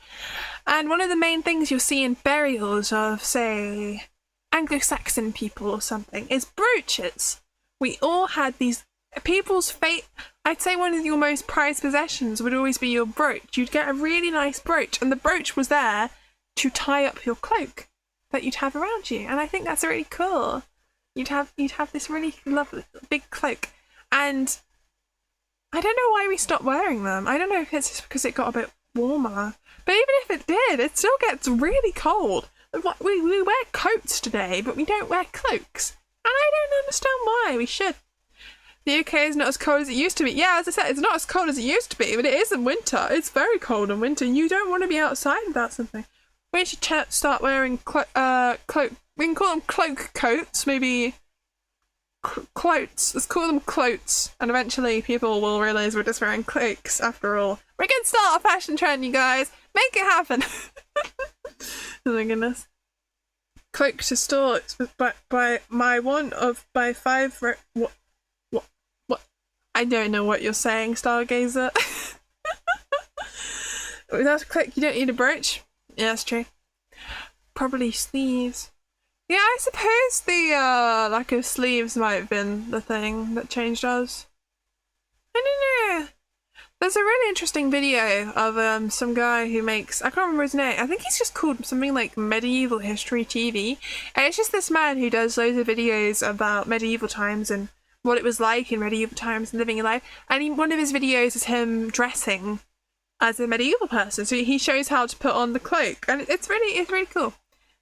And one of the main things you'll see in burials of, say, Anglo-Saxon people or something is brooches. We all had these people's fate. I'd say one of your most prized possessions would always be your brooch. You'd get a really nice brooch, and the brooch was there to tie up your cloak that you'd have around you, and I think that's really cool. You'd have this really lovely big cloak, and I don't know why we stopped wearing them. I don't know if it's just because it got a bit warmer, but even if it did, it still gets really cold. We wear coats today, but we don't wear cloaks, and I don't understand why. We should. The UK is not as cold as it used to be. Yeah, as I said, it's not as cold as it used to be, but it is in winter. It's very cold in winter. You don't want to be outside without something. We should start wearing cloak. We can call them cloak coats, maybe cloaks. Let's call them cloaks, and eventually people will realise we're just wearing cloaks after all. We can start a fashion trend, you guys. Make it happen. Oh my goodness. Cloak to store by my one of by 5. What? I don't know what you're saying, Stargazer. Without a cloak, you don't need a brooch. Yeah, that's true. Probably sleeves. Yeah, I suppose the lack of sleeves might have been the thing that changed us. I don't know. There's a really interesting video of some guy who makes, I can't remember his name, I think he's just called something like Medieval History TV, and it's just this man who does loads of videos about medieval times and what it was like in medieval times and living a life, and one of his videos is him dressing as a medieval person, so he shows how to put on the cloak, and it's really cool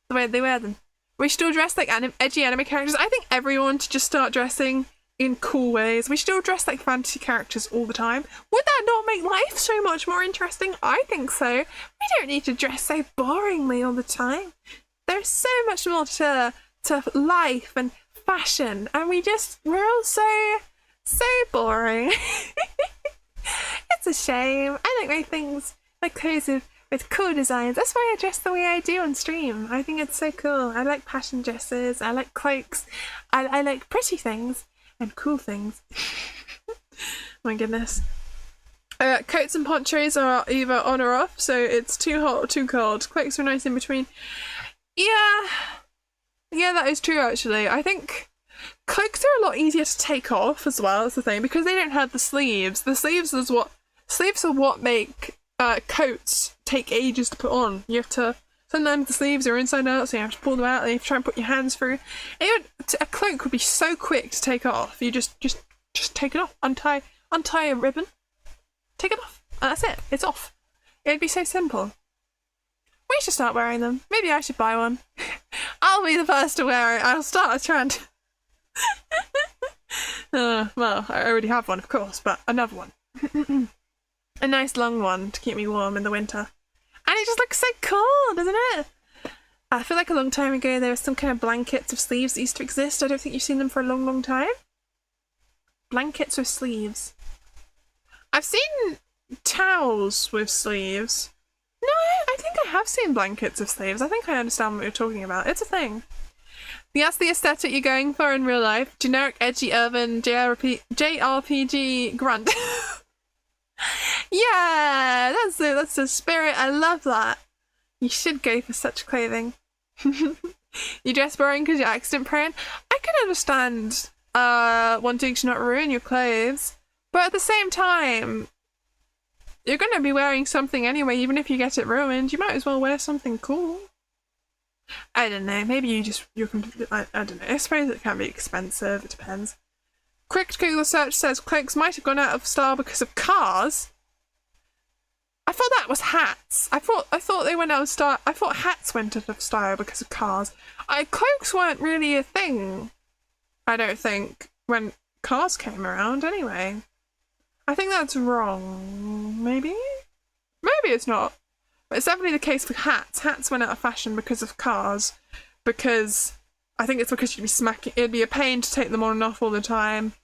the way they wear them. We should all dress like edgy anime characters. I think everyone should just start dressing in cool ways. We should all dress like fantasy characters all the time. Would that not make life so much more interesting? I think so. We don't need to dress so boringly all the time. There's so much more to life and fashion, and we're all so boring. It's a shame. I like my things, my clothes with cool designs. That's why I dress the way I do on stream. I think it's so cool. I like passion dresses, I like cloaks, I like pretty things and cool things. My goodness. Coats and ponchos are either on or off, so it's too hot or too cold. Cloaks are nice in between. Yeah, that is true actually. I think cloaks are a lot easier to take off as well, as the thing, because they don't have the sleeves. The sleeves are what make coats take ages to put on. You have to, sometimes the sleeves are inside out, so you have to pull them out and you have to try and put your hands through. A cloak would be so quick to take off. You just take it off, untie a ribbon, take it off, and that's it. It's off. It'd be so simple. We should start wearing them. Maybe I should buy one. I'll be the first to wear it. I'll start a trend. Well, I already have one, of course, but another one. A nice long one to keep me warm in the winter. And it just looks so cool, doesn't it? I feel like a long time ago there was some kind of blankets with sleeves that used to exist. I don't think you've seen them for a long time. Blankets with sleeves. I've seen towels with sleeves. No, I think I have seen blankets with sleeves. I think I understand what you're talking about. It's a thing. That's the aesthetic you're going for in real life. Generic, edgy, urban, JRPG grunt. Yeah, that's the spirit. I love that. You should go for such clothing. You dress boring because you're accident prone. I can understand wanting to not ruin your clothes, but at the same time, you're going to be wearing something anyway, even if you get it ruined. You might as well wear something cool. I don't know, maybe you're completely, I don't know, I suppose it can be expensive, it depends. Quick Google search says cloaks might have gone out of style because of cars. I thought that was hats. I thought they went out of style. I thought hats went out of style because of cars. Cloaks weren't really a thing, I don't think, when cars came around anyway. I think that's wrong, maybe? Maybe it's not. But it's definitely the case for hats. Hats went out of fashion because of cars. Because I think it's because you'd be smacking. It'd be a pain to take them on and off all the time.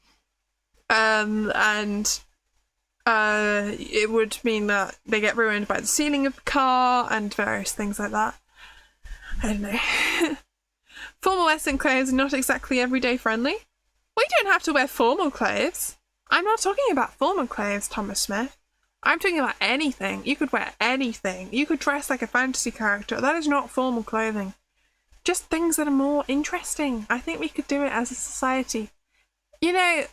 It would mean that they get ruined by the ceiling of the car and various things like that. I don't know. Formal Western clothes are not exactly everyday friendly. We don't have to wear formal clothes. I'm not talking about formal clothes, Thomas Smith. I'm talking about anything. You could wear anything. You could dress like a fantasy character. That is not formal clothing. Just things that are more interesting. I think we could do it as a society. You know,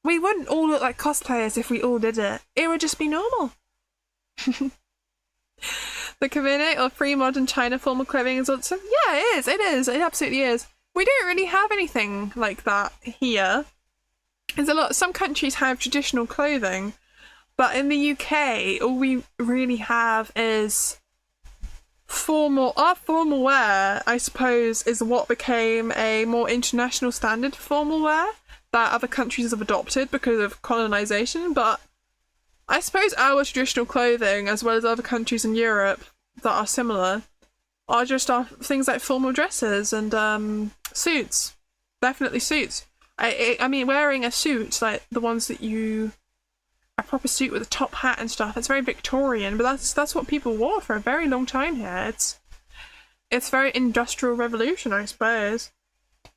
we wouldn't all look like cosplayers if we all did it. It would just be normal. The Kavine or free modern China formal clothing is awesome. Yeah, it is. It is. It absolutely is. We don't really have anything like that here. There's some countries have traditional clothing, but in the UK, all we really have is formal. Our formal wear, I suppose, is what became a more international standard for formal wear that other countries have adopted because of colonization. But I suppose our traditional clothing, as well as other countries in Europe that are similar, are just things like formal dresses and suits. Definitely suits. I mean, wearing a suit, like the ones that a proper suit with a top hat and stuff, it's very Victorian, but that's what people wore for a very long time here. It's very industrial revolution, I suppose.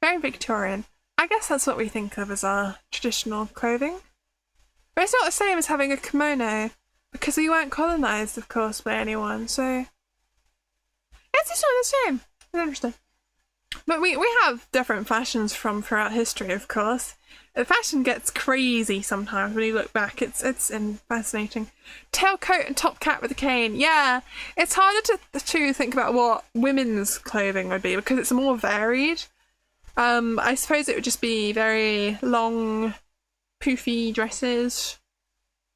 Very Victorian. I guess that's what we think of as our traditional clothing. But it's not the same as having a kimono, because we weren't colonized, of course, by anyone, so it's just not the same. It's interesting. But we have different fashions from throughout history, of course. The fashion gets crazy sometimes when you look back. It's fascinating. Tailcoat and top hat with a cane. Yeah, it's harder to think about what women's clothing would be because it's more varied. I suppose it would just be very long, poofy dresses,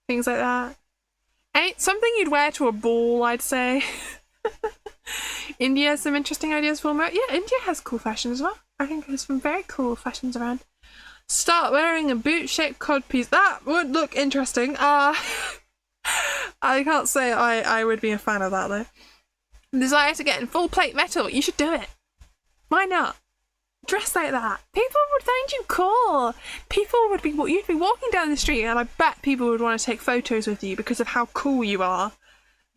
things like that. And something you'd wear to a ball, I'd say. India has some interesting ideas for more. Yeah, India has cool fashion as well. I think there's some very cool fashions around. Start wearing a boot-shaped codpiece. That would look interesting. I can't say I would be a fan of that though. Desire to get in full plate metal. You should do it. Why not? Dress like that. People would find you cool. You'd be walking down the street and I bet people would want to take photos with you because of how cool you are.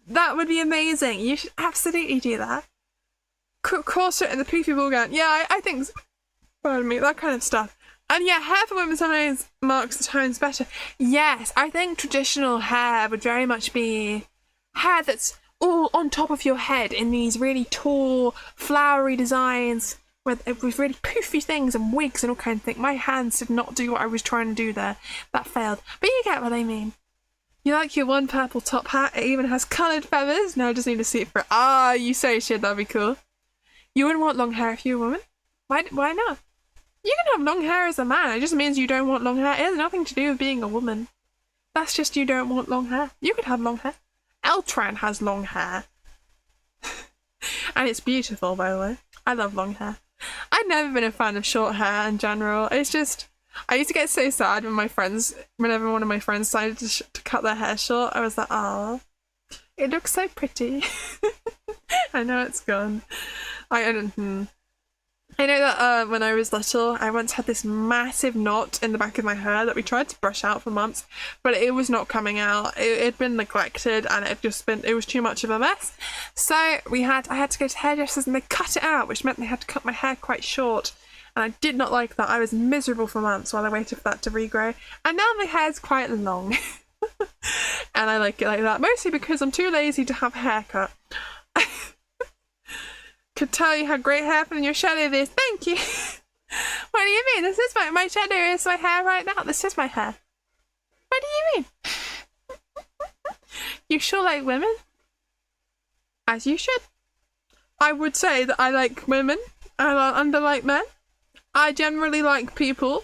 That would be amazing. You should absolutely do that. Corset and the poofy ball gown. Yeah, I think so. Pardon me, that kind of stuff. And yeah, hair for women sometimes marks the times better. Yes, I think traditional hair would very much be hair that's all on top of your head in these really tall, flowery designs with really poofy things and wigs and all kinds of things. My hands did not do what I was trying to do there. That failed. But you get what I mean. You like your one purple top hat? It even has coloured feathers. No, I just need to see it for it. Ah, you so should. That'd be cool. You wouldn't want long hair if you were a woman? Why not? You can have long hair as a man. It just means you don't want long hair. It has nothing to do with being a woman. That's just you don't want long hair. You could have long hair. Eltran has long hair. And it's beautiful, by the way. I love long hair. I've never been a fan of short hair in general. It's just... I used to get so sad whenever one of my friends decided to cut their hair short. I was like, oh, it looks so pretty. I know it's gone. I know that when I was little, I once had this massive knot in the back of my hair that we tried to brush out for months, but it was not coming out. It had been neglected and it was too much of a mess. So I had to go to hairdressers and they cut it out, which meant they had to cut my hair quite short. And I did not like that. I was miserable for months while I waited for that to regrow. And now my hair's quite long. And I like it like that. Mostly because I'm too lazy to have a haircut. Could tell you how great hair from your shadow is. Thank you. What do you mean? This is my shadow is my hair right now. This is my hair. What do you mean? You sure like women? As you should. I would say that I like women. I like men. I generally like people.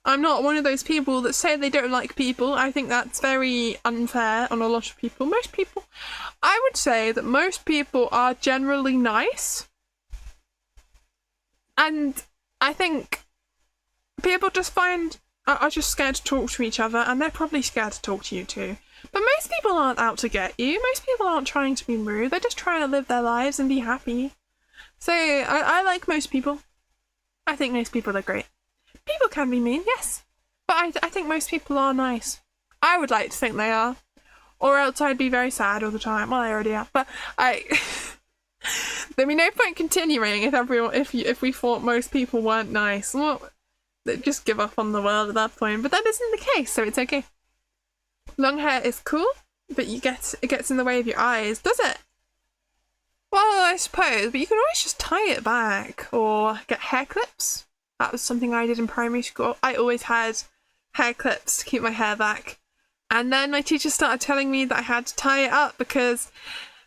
I'm not one of those people that say they don't like people. I think that's very unfair on a lot of people. Most people, I would say that most people are generally nice. And I think people just are just scared to talk to each other, and they're probably scared to talk to you too. But most people aren't out to get you. Most people aren't trying to be rude. They're just trying to live their lives and be happy. So I like most people. I think most people are great. People can be mean, yes. But I think most people are nice. I would like to think they are. Or else I'd be very sad all the time. Well, I already am. But there'd be no point continuing if we thought most people weren't nice. Well, they'd just give up on the world at that point. But that isn't the case, so it's okay. Long hair is cool, but it gets in the way of your eyes, does it? Well, I suppose, but you can always just tie it back or get hair clips. That was something I did in primary school. I always had hair clips to keep my hair back. And then my teacher started telling me that I had to tie it up because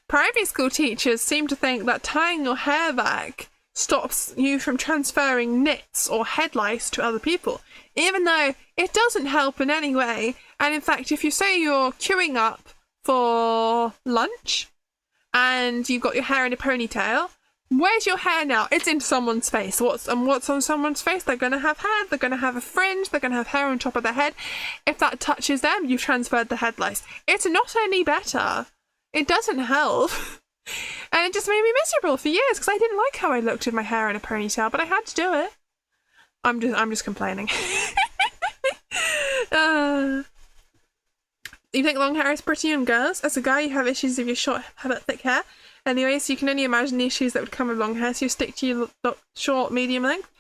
primary school teachers seem to think that tying your hair back stops you from transferring nits or head lice to other people, even though it doesn't help in any way. And in fact, if you say you're queuing up for lunch and you've got your hair in a ponytail, where's your hair now? It's in someone's face. What's on someone's face? They're going to have hair, they're going to have a fringe, they're going to have hair on top of their head. If that touches them, you've transferred the head lice. It's not any better. It doesn't help. And it just made me miserable for years because I didn't like how I looked with my hair in a ponytail, but I had to do it. I'm just complaining. You think long hair is pretty on girls? As a guy, you have issues if you have thick hair. Anyway, so you can only imagine the issues that would come with long hair, so you stick to your short, medium length.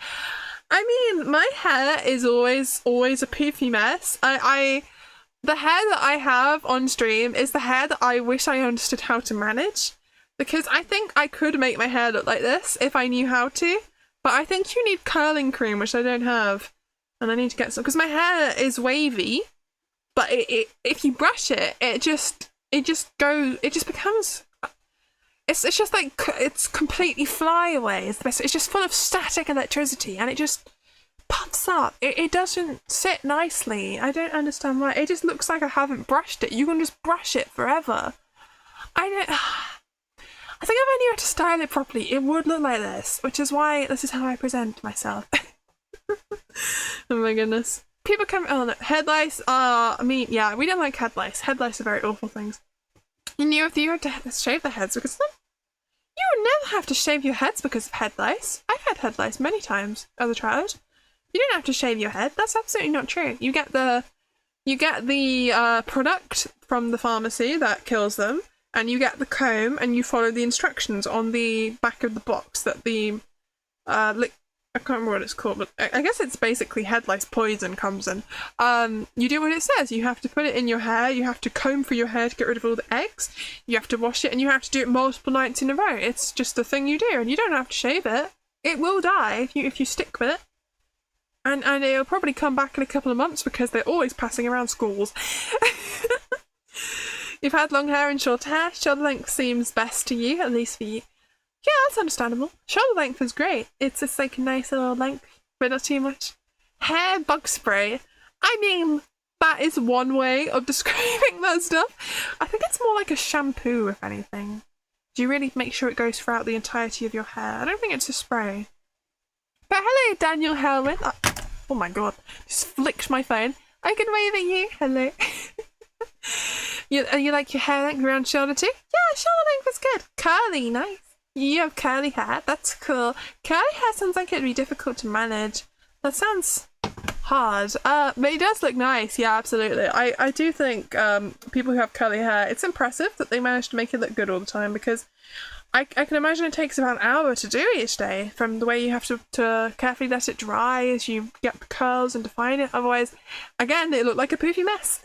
I mean, my hair is always a poofy mess. The hair that I have on stream is the hair that I wish I understood how to manage. Because I think I could make my hair look like this if I knew how to. But I think you need curling cream, which I don't have. And I need to get some, because my hair is wavy, but if you brush it, it just becomes, it's just like, it's completely flyaway. It's just full of static electricity, and it just puffs up. It doesn't sit nicely. I don't understand why. It just looks like I haven't brushed it. You can just brush it forever. I think if I knew how to style it properly, it would look like this, which is why this is how I present myself. Oh my goodness. People come, oh no, head lice are, I mean, yeah, we don't like head lice. Head lice are very awful things. You knew if you had to shave their heads because you would never have to shave your heads because of head lice. I've had head lice many times as a child. You don't have to shave your head. That's absolutely not true. You get the product from the pharmacy that kills them, and you get the comb, and you follow the instructions on the back of the box that the I can't remember what it's called, but I guess it's basically head lice poison comes in. You do what it says. You have to put it in your hair. You have to comb through your hair to get rid of all the eggs. You have to wash it, and you have to do it multiple nights in a row. It's just a thing you do, and you don't have to shave it. It will die if you stick with it. And it'll probably come back in a couple of months because they're always passing around schools. You've had long hair and short hair. Shoulder length seems best to you, at least for you. Yeah, that's understandable. Shoulder length is great. It's just like a nice little length, but not too much. Hair bug spray. I mean, that is one way of describing that stuff. I think it's more like a shampoo, if anything. Do you really make sure it goes throughout the entirety of your hair? I don't think it's a spray. But hello, Daniel Helwin. Oh my god, just flicked my phone. I can wave at you. Hello. You like your hair length around shoulder too? Yeah, shoulder length is good. Curly, nice. You have curly hair. That's cool. Curly hair sounds like it'd be difficult to manage. That sounds hard. But it does look nice. Yeah, absolutely. I do think people who have curly hair, it's impressive that they manage to make it look good all the time, because I can imagine it takes about an hour to do each day, from the way you have to carefully let it dry as you get the curls and define it. Otherwise, again, it looked like a poofy mess.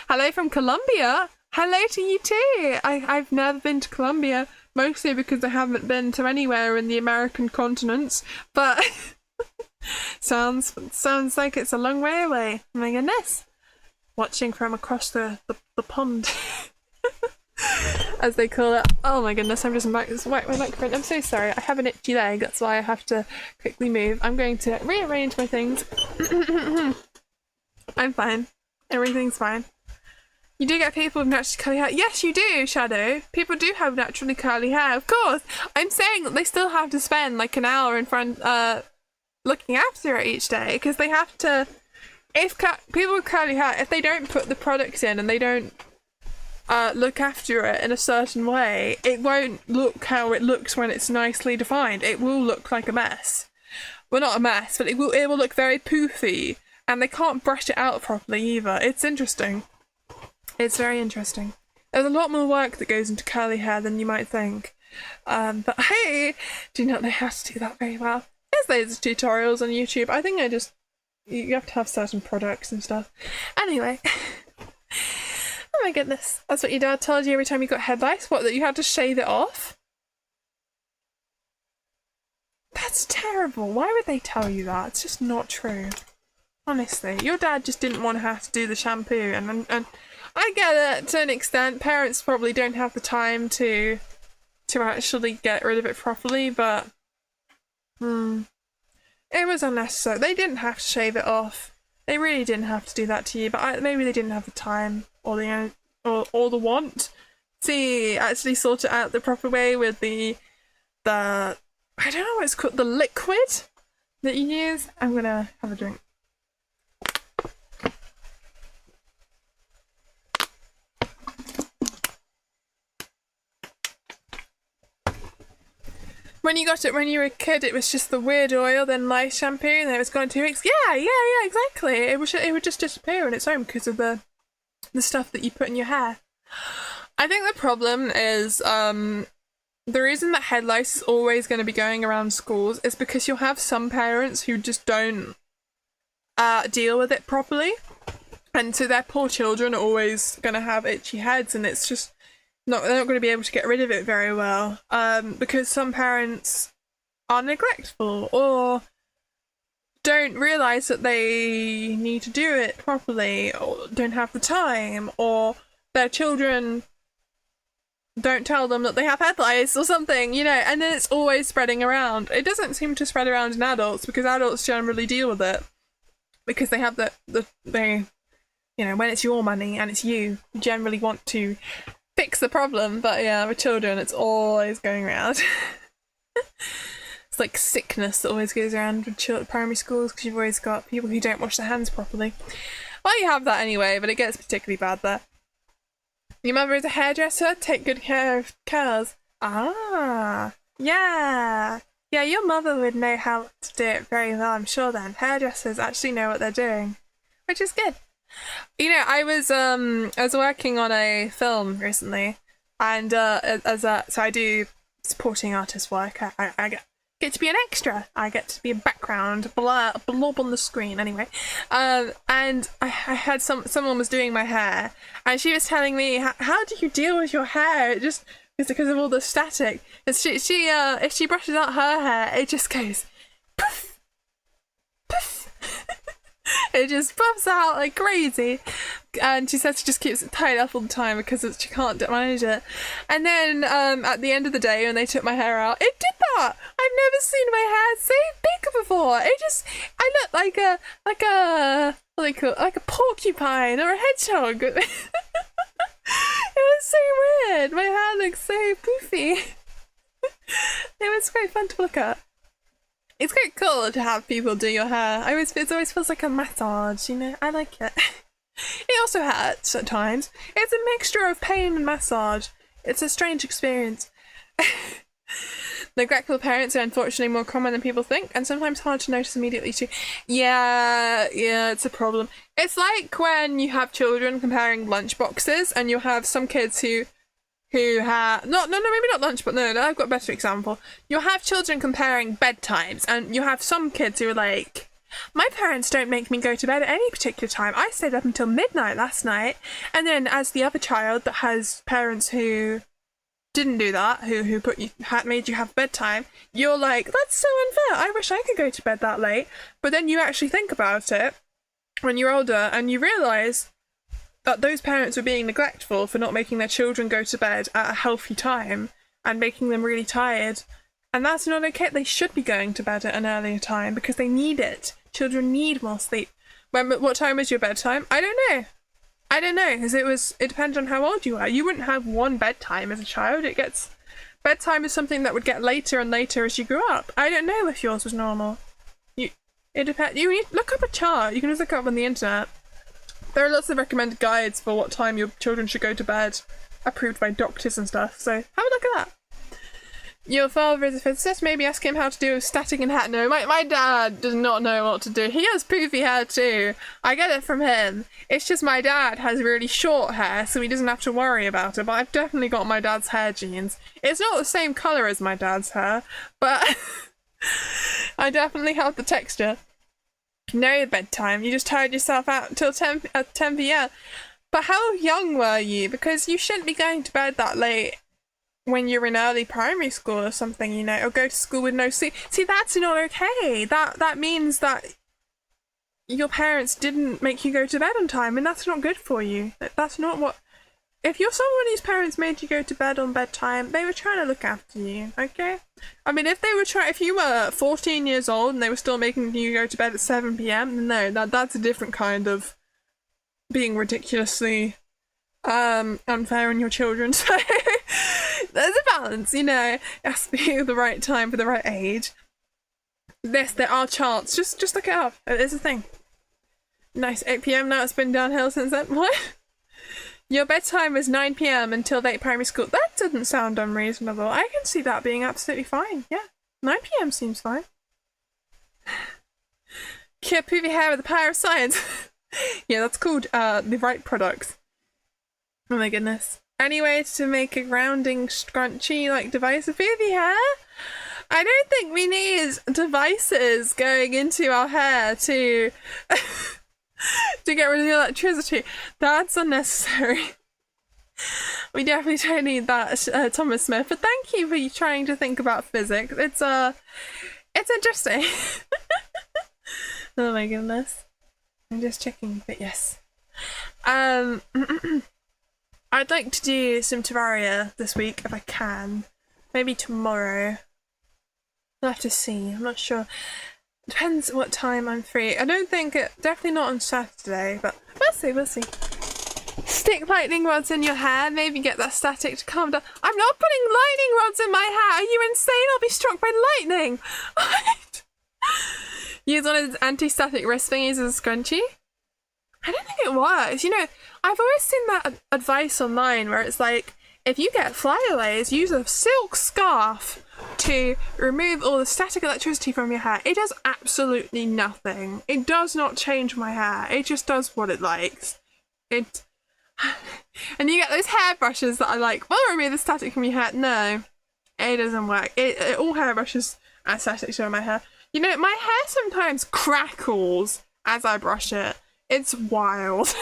Hello from Colombia. Hello to you too. I've never been to Colombia, mostly because I haven't been to anywhere in the American continents, but sounds like it's a long way away. Oh my goodness. Watching from across the pond. As they call it. Oh my goodness, I'm just whack my microphone. I'm so sorry. I have an itchy leg, that's why I have to quickly move. I'm going to rearrange my things. I'm fine. Everything's fine. You do get people with naturally curly hair. Yes, you do, Shadow. People do have naturally curly hair, of course. I'm saying that they still have to spend like an hour in front, looking after it each day, because they have to. If people with curly hair, if they don't put the products in and they don't look after it in a certain way, it won't look how it looks when it's nicely defined. It will look like a mess. Well, not a mess, but it will look very poofy, and they can't brush it out properly either. It's interesting. It's very interesting. There's a lot more work that goes into curly hair than you might think. But I do not know how to do that very well. There's loads of tutorials on YouTube. I think you have to have certain products and stuff. Anyway. Oh my goodness. That's what your dad told you every time you got head lice? What, that you had to shave it off? That's terrible. Why would they tell you that? It's just not true. Honestly. Your dad just didn't want to have to do the shampoo, and I get it to an extent. Parents probably don't have the time to actually get rid of it properly, but it was unnecessary. They didn't have to shave it off. They really didn't have to do that to you, but maybe they didn't have the time or the want to actually sort it out the proper way with the I don't know what it's called, the liquid that you use. I'm gonna have a drink. When you got it when you were a kid, it was just the weird oil, then lice shampoo, and then it was gone in 2 weeks. Yeah, exactly. It would just disappear on its own because of the stuff that you put in your hair. I think the problem is the reason that head lice is always going to be going around schools is because you'll have some parents who just don't deal with it properly, and so their poor children are always going to have itchy heads, and it's just they're not going to be able to get rid of it very well, because some parents are neglectful or don't realise that they need to do it properly, or don't have the time, or their children don't tell them that they have head lice or something, you know, and then it's always spreading around. It doesn't seem to spread around in adults because adults generally deal with it because they have they, you know, when it's your money and it's you generally want to fix the problem. But yeah, with children, it's always going around. It's like sickness that always goes around with primary schools because you've always got people who don't wash their hands properly. Well, you have that anyway, but it gets particularly bad there. Your mother is a hairdresser? Take good care of curls. Ah, yeah. Yeah, your mother would know how to do it very well, I'm sure then. Hairdressers actually know what they're doing, which is good. You know, I was working on a film recently, and so I do supporting artist work. I get to be an extra. I get to be a background blob on the screen. Anyway, and I had someone was doing my hair, and she was telling me how do you deal with your hair? It just it's because of all the static. And she if she brushes out her hair, it just goes poof, poof. It just puffs out like crazy, and she says she just keeps it tied up all the time because she can't manage it. And then at the end of the day, when they took my hair out, it did that. I've never seen my hair so big before. I look like a porcupine or a hedgehog. It was so weird. My hair looked so poofy. It was quite fun to look at. It's quite cool to have people do your hair. It always feels like a massage, you know? I like it. It also hurts at times. It's a mixture of pain and massage. It's a strange experience. Neglectful parents are unfortunately more common than people think, and sometimes hard to notice immediately too. Yeah, it's a problem. It's like when you have children comparing lunchboxes, and you have some kids who have maybe not lunch, but no, I've got a better example. You'll have children comparing bedtimes, and you have some kids who are like, my parents don't make me go to bed at any particular time. I stayed up until midnight last night. And then as the other child that has parents who didn't do that, who made you have bedtime, you're like, that's so unfair. I wish I could go to bed that late. But then you actually think about it when you're older, and you realise that those parents were being neglectful for not making their children go to bed at a healthy time and making them really tired. And that's not okay. They should be going to bed at an earlier time because they need it. Children need more sleep. What time was your bedtime? I don't know, because it depends on how old you are. You wouldn't have one bedtime as a child. Bedtime is something that would get later and later as you grew up. I don't know if yours was normal. It depends. You need look up a chart. You can just look up on the internet. There are lots of recommended guides for what time your children should go to bed, approved by doctors and stuff, so have a look at that. Your father is a physicist, maybe ask him how to do static and hat. No, my dad does not know what to do. He has poofy hair too. I get it from him. It's just my dad has really short hair, so he doesn't have to worry about it, but I've definitely got my dad's hair genes. It's not the same colour as my dad's hair, but I definitely have the texture. No bedtime. You just tired yourself out until 10 p.m. But how young were you? Because you shouldn't be going to bed that late when you're in early primary school or something, you know, or go to school with no sleep. See, that's not okay. That means that your parents didn't make you go to bed on time, and that's not good for you. That's not what... If you're someone whose parents made you go to bed on bedtime, they were trying to look after you, okay? I mean, if you were 14 years old and they were still making you go to bed at 7 p.m, then no, that's a different kind of being ridiculously unfair on your children. So there's a balance, you know. It has to be the right time for the right age. Yes, there are charts. Just look it up. It is a thing. Nice. 8 p.m. now. It's been downhill since then. What? Your bedtime is 9 p.m. until late primary school. That doesn't sound unreasonable. I can see that being absolutely fine. Yeah. 9 p.m. seems fine. Cure poofy hair with the power of science. Yeah, that's called the right products. Oh my goodness. Any way to make a grounding scrunchy like device of poofy hair? I don't think we need devices going into our hair to to get rid of the electricity. That's unnecessary. We definitely don't need that, Thomas Smith. But thank you for trying to think about physics. It's interesting. Oh my goodness. I'm just checking, but yes. I'd like to do some Terraria this week if I can. Maybe tomorrow. I'll have to see. I'm not sure. Depends what time I'm free. I don't think definitely not on Saturday, but we'll see. Stick lightning rods in your hair, maybe get that static to calm down. I'm not putting lightning rods in my hair. Are you insane? I'll be struck by lightning. Use one of his anti-static wrist thingies as a scrunchie. I don't think it works. You know, I've always seen that advice online where it's like, if you get flyaways, use a silk scarf to remove all the static electricity from your hair. It does absolutely nothing. It does not change my hair. It just does what it likes. And you get those hairbrushes that are like, well, remove the static from your hair. No, it doesn't work. All hairbrushes are static to my hair. You know, my hair sometimes crackles as I brush it. It's wild.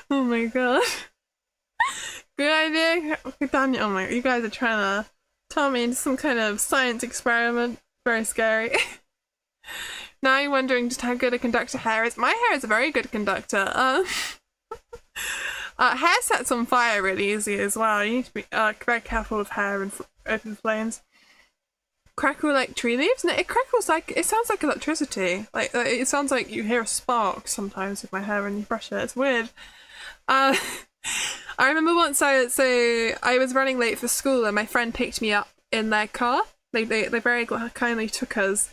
Oh my god. Good idea. Daniel, oh my, you guys are trying to tell me into some kind of science experiment. Very scary. Now you're wondering just how good a conductor hair is. My hair is a very good conductor. Hair sets on fire really easy as well. You need to be very careful with hair and open flames. Crackle like tree leaves? No, it crackles like, it sounds like electricity. Like, it sounds like you hear a spark sometimes with my hair when you brush it. It's weird. I remember once I was running late for school and my friend picked me up in their car. They very kindly took us.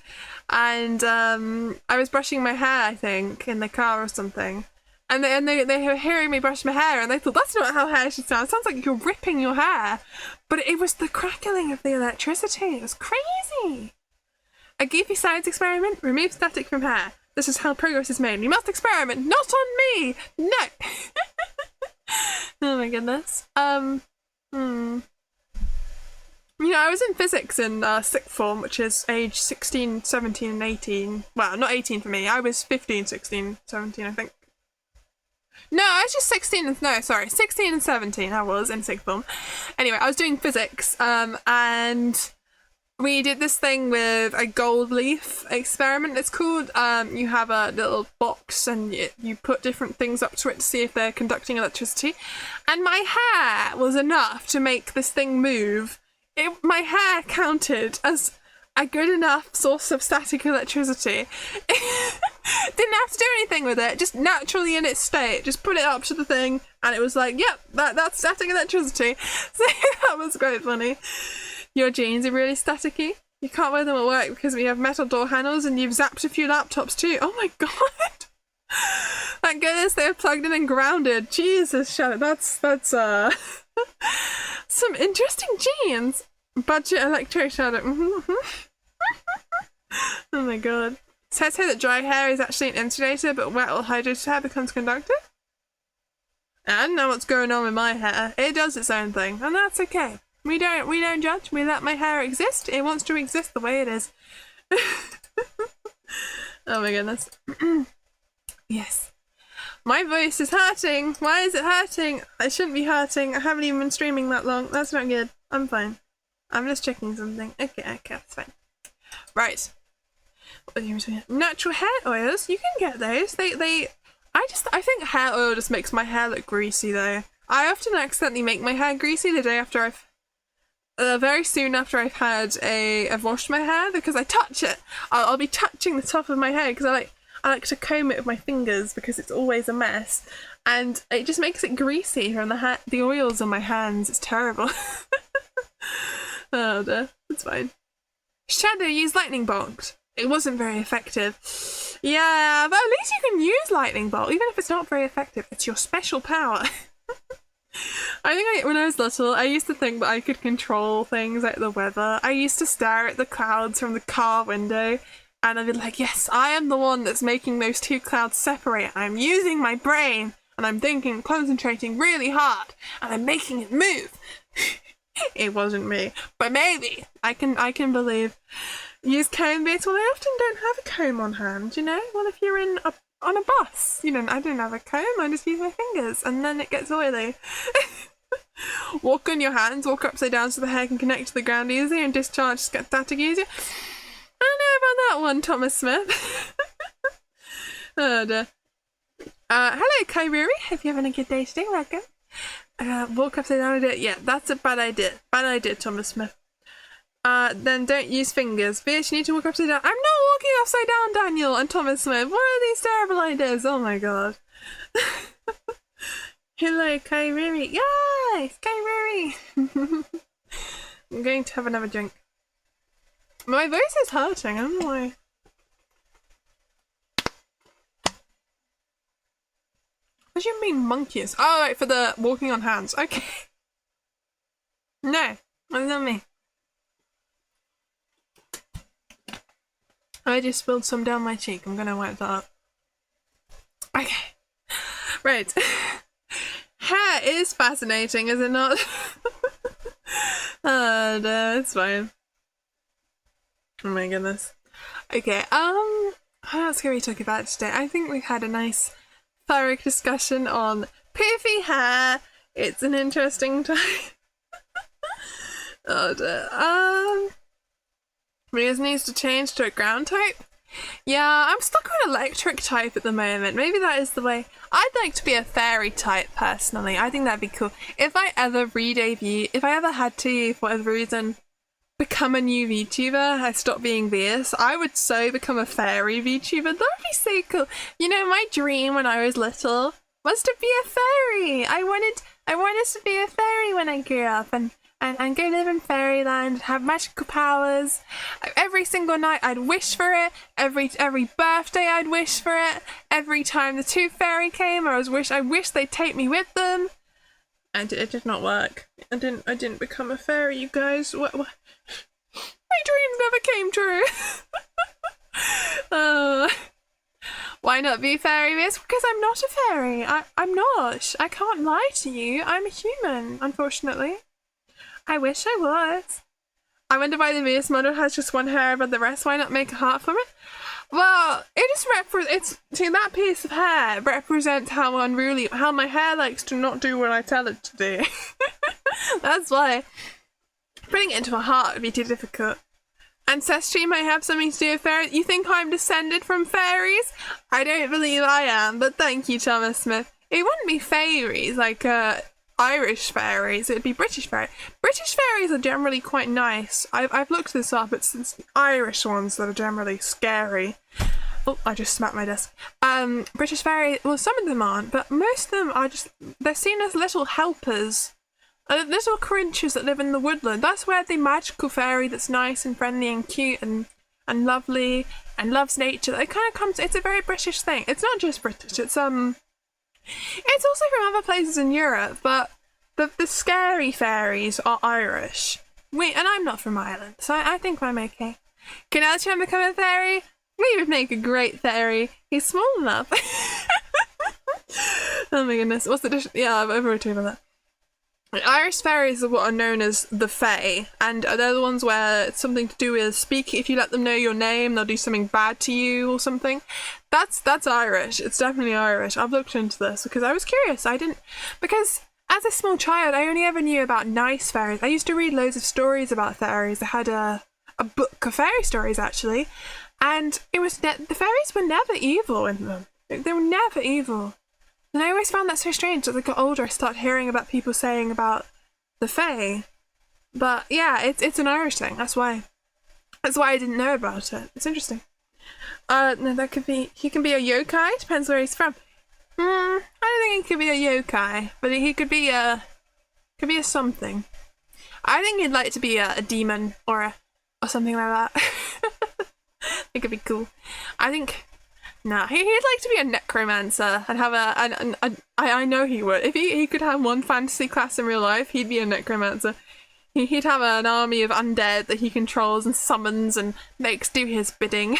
And I was brushing my hair, I think, in the car or something. And they were hearing me brush my hair and they thought, that's not how hair should sound. It sounds like you're ripping your hair. But it was the crackling of the electricity. It was crazy. A goofy science experiment? Remove static from hair. This is how progress is made. You must experiment, not on me! No! Oh my goodness. You know, I was in physics in sixth form, which is age 16, 17 and 18. Well, not 18 for me. I was 15, 16, 17, I think. No, I was just 16 and 17 I was in sixth form. Anyway, I was doing physics, and we did this thing with a gold leaf experiment, it's called. You have a little box and you put different things up to it to see if they're conducting electricity. And my hair was enough to make this thing move. My hair counted as a good enough source of static electricity. Didn't have to do anything with it, just naturally in its state. Just put it up to the thing and it was like, yep, that's static electricity. So that was quite funny. Your jeans are really staticky. You can't wear them at work because we have metal door handles and you've zapped a few laptops too. Oh my god! Thank goodness they were plugged in and grounded. Jesus, shut it. That's some interesting jeans. Budget electro shadow. Oh my god. It says here that dry hair is actually an insulator, but wet or hydrated hair becomes conductive. I don't know what's going on with my hair. It does its own thing, and that's okay. We don't judge. We let my hair exist. It wants to exist the way it is. Oh my goodness. Yes. My voice is hurting. Why is it hurting? I shouldn't be hurting. I haven't even been streaming that long. That's not good. I'm fine. I'm just checking something. Okay, that's fine. Right. Natural hair oils. You can get those. I think hair oil just makes my hair look greasy though. I often accidentally make my hair greasy the day after very soon after I've washed my hair because I touch it. I'll be touching the top of my hair because I like to comb it with my fingers because it's always a mess, and it just makes it greasy from the oils on my hands. It's terrible. Oh dear, it's fine. Shadow used lightning bolt. It wasn't very effective. Yeah, but at least you can use lightning bolt, even if it's not very effective. It's your special power. I think when I was little, I used to think that I could control things like the weather. I used to stare at the clouds from the car window and I'd be like, yes, I am the one that's making those two clouds separate. I'm using my brain and I'm thinking, concentrating really hard and I'm making it move. It wasn't me, but maybe I can believe. Use comb bits. Well, I often don't have a comb on hand, you know? Well, if you're in on a bus. You know, I don't have a comb, I just use my fingers, and then it gets oily. Walk on your hands, walk upside down so the hair can connect to the ground easier, and discharge just gets static easier. I don't know about that one, Thomas Smith. Oh dear. Hello, Kairuri. Hope you're having a good day today. Welcome. Walk upside down and do it. Yeah, that's a bad idea. Bad idea, Thomas Smith. Then don't use fingers. Vieus, you need to walk upside down. I'm not walking upside down, Daniel and Thomas Smith. What are these terrible ideas? Oh my god. Hello, Kairuri. Yay! Kairuri! I'm going to have another drink. My voice is hurting. I don't know why. What do you mean monkeys? Oh, right, for the walking on hands. Okay. No, that's not me. I just spilled some down my cheek. I'm gonna wipe that up. Okay. Right. Hair is fascinating, is it not? Oh no, it's fine. Oh my goodness. Okay, what else can we talk about today? I think we've had a nice thorough discussion on poofy hair. It's an interesting time. Oh dear. Vieus needs to change to a ground type. Yeah, I'm stuck on electric type at the moment. Maybe that is the way. I'd like to be a fairy type personally. I think that'd be cool. If I ever if I ever had to, for whatever reason, become a new VTuber, I stopped being Vieus, I would so become a fairy VTuber. That would be so cool. You know, my dream when I was little was to be a fairy. I wanted to be a fairy when I grew up and go live in fairyland, have magical powers. Every single night I'd wish for it. Every birthday I'd wish for it. Every time the tooth fairy came, I wish they'd take me with them. And it did not work. I didn't become a fairy, you guys. What? My dreams never came true. Why not be fairy, Miss? Because I'm not a fairy. I'm not. I can't lie to you. I'm a human, unfortunately. I wish I was. I wonder why the Vieus model has just one hair above the rest. Why not make a heart from it? Well, it just see, that piece of hair represents how my hair likes to not do what I tell it to do. That's why. Putting it into a heart would be too difficult. Ancestry might have something to do with fairies. You think I'm descended from fairies? I don't believe I am, but thank you, Thomas Smith. It wouldn't be fairies, like, Irish fairies, it'd be British fairies. British fairies are generally quite nice. I've looked this up, it's the Irish ones that are generally scary. Oh, I just smacked my desk. British fairies, well, some of them aren't, but most of them are they're seen as little helpers. Little creatures that live in the woodland. That's where the magical fairy that's nice and friendly and cute and lovely and loves nature, it kind of comes, it's a very British thing. It's not just British, it's also from other places in Europe, but the scary fairies are Irish. And I'm not from Ireland, so I think I'm okay. Can Elchan become a fairy? We would make a great fairy. He's small enough. Oh my goodness. What's the dish? Yeah, I've already talked about that. The Irish fairies are what are known as the Fae, and they're the ones where it's something to do with if you let them know your name, they'll do something bad to you or something. That's Irish. It's definitely Irish. I've looked into this because I was curious. Because as a small child, I only ever knew about nice fairies. I used to read loads of stories about fairies. I had a book of fairy stories, actually, and the fairies were never evil in them. They were never evil. And I always found that so strange. As I got older, I started hearing about people saying about the Fae. But yeah, it's an Irish thing. That's why I didn't know about it. It's interesting. No, that could be. He can be a yokai. Depends where he's from. I don't think he could be a yokai, but he could be a something. I think he'd like to be a demon or something like that. It could be cool. I think. No, he'd like to be a necromancer and have I know he would. If he could have one fantasy class in real life, he'd be a necromancer. He'd have an army of undead that he controls and summons and makes do his bidding.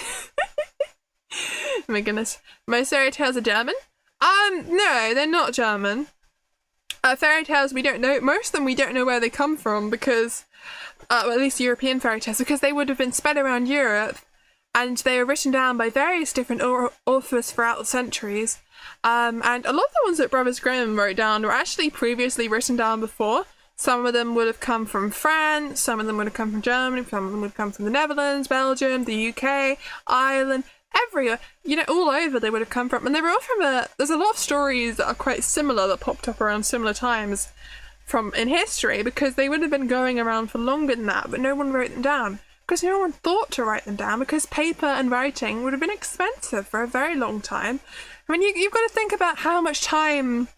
Oh my goodness. Most fairy tales are German? No, they're not German. Fairy tales, we don't know. Most of them we don't know where they come from because, well, at least European fairy tales, because they would have been spread around Europe. and they were written down by various different authors throughout the centuries. And a lot of the ones that Brothers Grimm wrote down were actually previously written down before. Some of them would have come from France, some of them would have come from Germany, some of them would have come from the Netherlands, Belgium, the UK, Ireland, everywhere. You know, all over they would have come from. And they were all from there's a lot of stories that are quite similar that popped up around similar times from in history, because they would have been going around for longer than that, but no one wrote them down. Because no one thought to write them down, because paper and writing would have been expensive for a very long time. I mean, you've got to think about how much time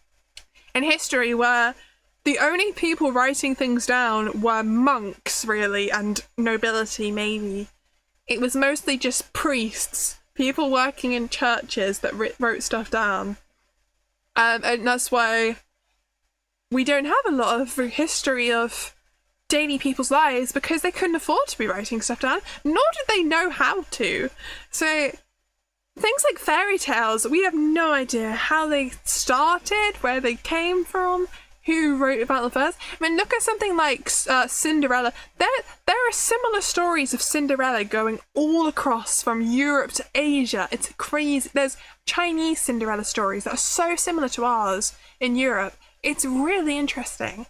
in history where the only people writing things down were monks, really, and nobility, maybe. It was mostly just priests, people working in churches that wrote stuff down. And that's why we don't have a lot of history of daily people's lives, because they couldn't afford to be writing stuff down, nor did they know how to. So things like fairy tales, we have no idea how they started, where they came from, who wrote about them first. I mean, look at something like Cinderella. There are similar stories of Cinderella going all across from Europe to Asia. It's crazy. There's Chinese Cinderella stories that are so similar to ours in Europe. It's really interesting.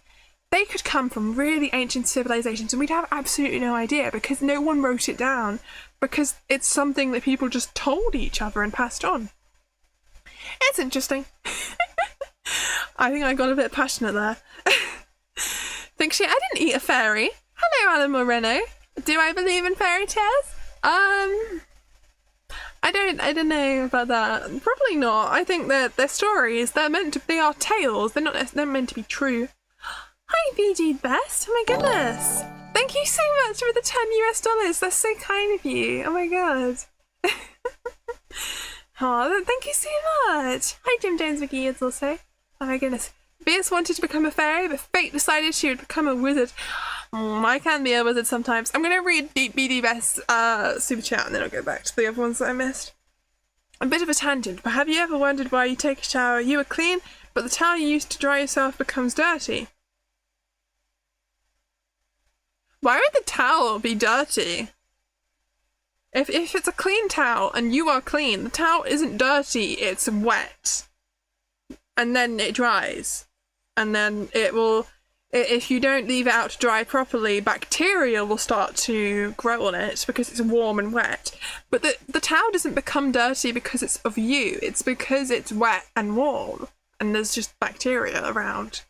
They could come from really ancient civilizations and we'd have absolutely no idea, because no one wrote it down, because it's something that people just told each other and passed on. It's interesting. I think I got a bit passionate there. I didn't eat a fairy. Hello, Alan Moreno. Do I believe in fairy tales? I don't know about that. Probably not. I think that they're stories. They are tales. They're meant to be true. Hi, VG Best. Oh my goodness. Thank you so much for the $10 US. That's so kind of you. Oh my god. Oh, thank you so much. Hi, Jim Jones McGee also. Oh my goodness. Vieus wanted to become a fairy, but fate decided she would become a wizard. I can be a wizard sometimes. I'm going to read BD Best super chat and then I'll go back to the other ones that I missed. A bit of a tangent, but have you ever wondered why you take a shower, you are clean, but the towel you used to dry yourself becomes dirty? Why would the towel be dirty? If it's a clean towel and you are clean, the towel isn't dirty, it's wet. And then it dries. And then it will, if you don't leave it out to dry properly, bacteria will start to grow on it because it's warm and wet. But the towel doesn't become dirty because it's of you, it's because it's wet and warm. And there's just bacteria around.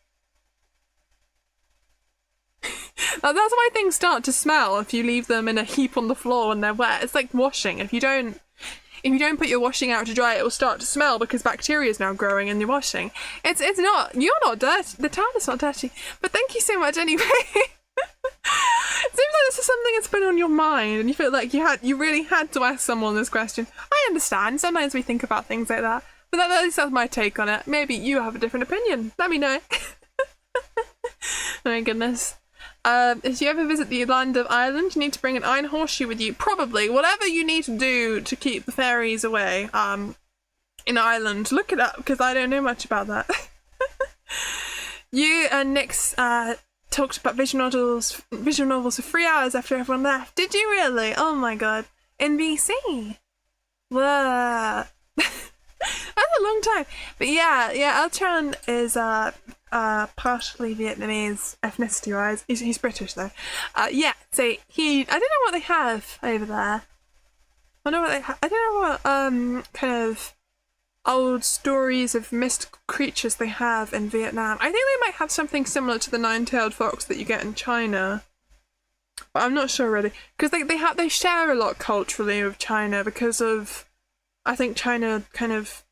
That's why things start to smell if you leave them in a heap on the floor when they're wet. It's like washing. If you don't put your washing out to dry, it will start to smell because bacteria is now growing in your washing. It's not, you're not dirty. The towel is not dirty. But thank you so much anyway. It seems like this is something that's been on your mind and you feel like you really had to ask someone this question. I understand. Sometimes we think about things like that. But at least that's my take on it. Maybe you have a different opinion. Let me know. Oh my goodness. If you ever visit the land of Ireland, you need to bring an iron horseshoe with you. Probably. Whatever you need to do to keep the fairies away in Ireland. Look it up, because I don't know much about that. You and Nyx talked about visual novels for 3 hours after everyone left. Did you really? Oh my god. In BC? Whoa. That's a long time. But yeah, Eltran is partially Vietnamese ethnicity-wise. He's British though. Yeah, so I don't know what they have over there. I don't know what kind of old stories of mystical creatures they have in Vietnam. I think they might have something similar to the nine-tailed fox that you get in China. But I'm not sure really. Because they share a lot culturally with China because of, I think China kind of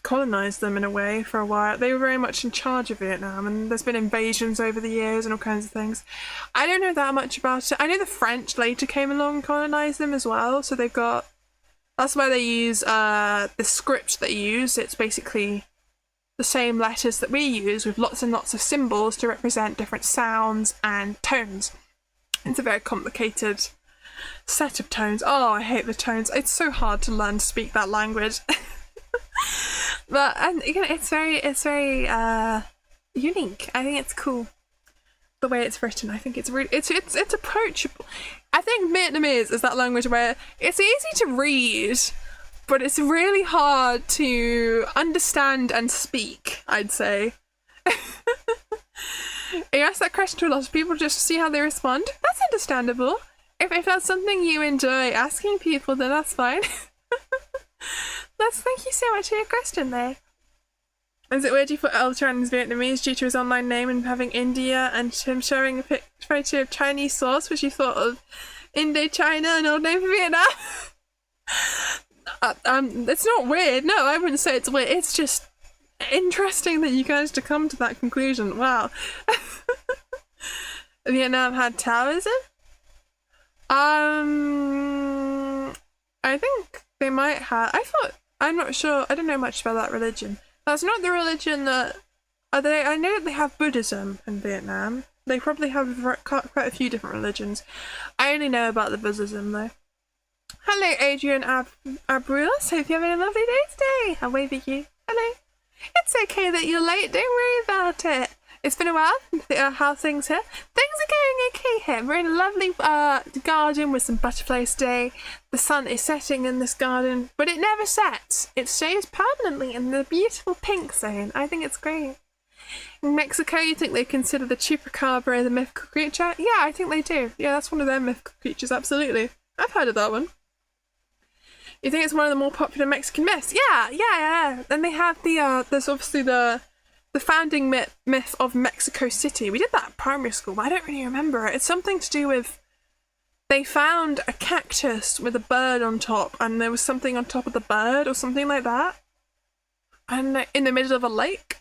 colonized them in a way for a while. They were very much in charge of Vietnam and there's been invasions over the years and all kinds of things. I don't know that much about it. I know the French later came along and colonized them as well, so they've got, that's why they use the script they use. It's basically the same letters that we use with lots and lots of symbols to represent different sounds and tones. It's a very complicated set of tones. Oh, I hate the tones. It's so hard to learn to speak that language. But it's very unique. I think it's cool. the way it's written. I think it's really it's approachable. I think Vietnamese is that language where it's easy to read, but it's really hard to understand and speak, I'd say. You ask that question to a lot of people just to see how they respond. That's understandable. If that's something you enjoy asking people, then that's fine. Thank you so much for your question there. Is it weird you put Ultron as Vietnamese due to his online name and having India and him showing a photo of Chinese sauce, which you thought of Indochina, an old name for Vietnam? It's not weird. No, I wouldn't say it's weird. It's just interesting that you guys to come to that conclusion. Wow. Vietnam had Taoism? I think they might have. I'm not sure. I don't know much about that religion. That's not the religion that... Are they? I know that they have Buddhism in Vietnam. They probably have quite a few different religions. I only know about the Buddhism though. Hello, Adrian Abrulas. Hope you're having a lovely day today. I'll wave at you. Hello. It's okay that you're late. Don't worry about it. It's been a while. How are things here? Things are going okay here. We're in a lovely garden with some butterflies today. The sun is setting in this garden, but it never sets. It stays permanently in the beautiful pink zone. I think it's great. In Mexico, you think they consider the chupacabra the mythical creature? Yeah, I think they do. Yeah, that's one of their mythical creatures, absolutely. I've heard of that one. You think it's one of the more popular Mexican myths? Yeah. Then they have there's obviously the founding myth of Mexico City. We did that at primary school, but I don't really remember it. It's something to do with they found a cactus with a bird on top, and there was something on top of the bird or something like that, and in the middle of a lake,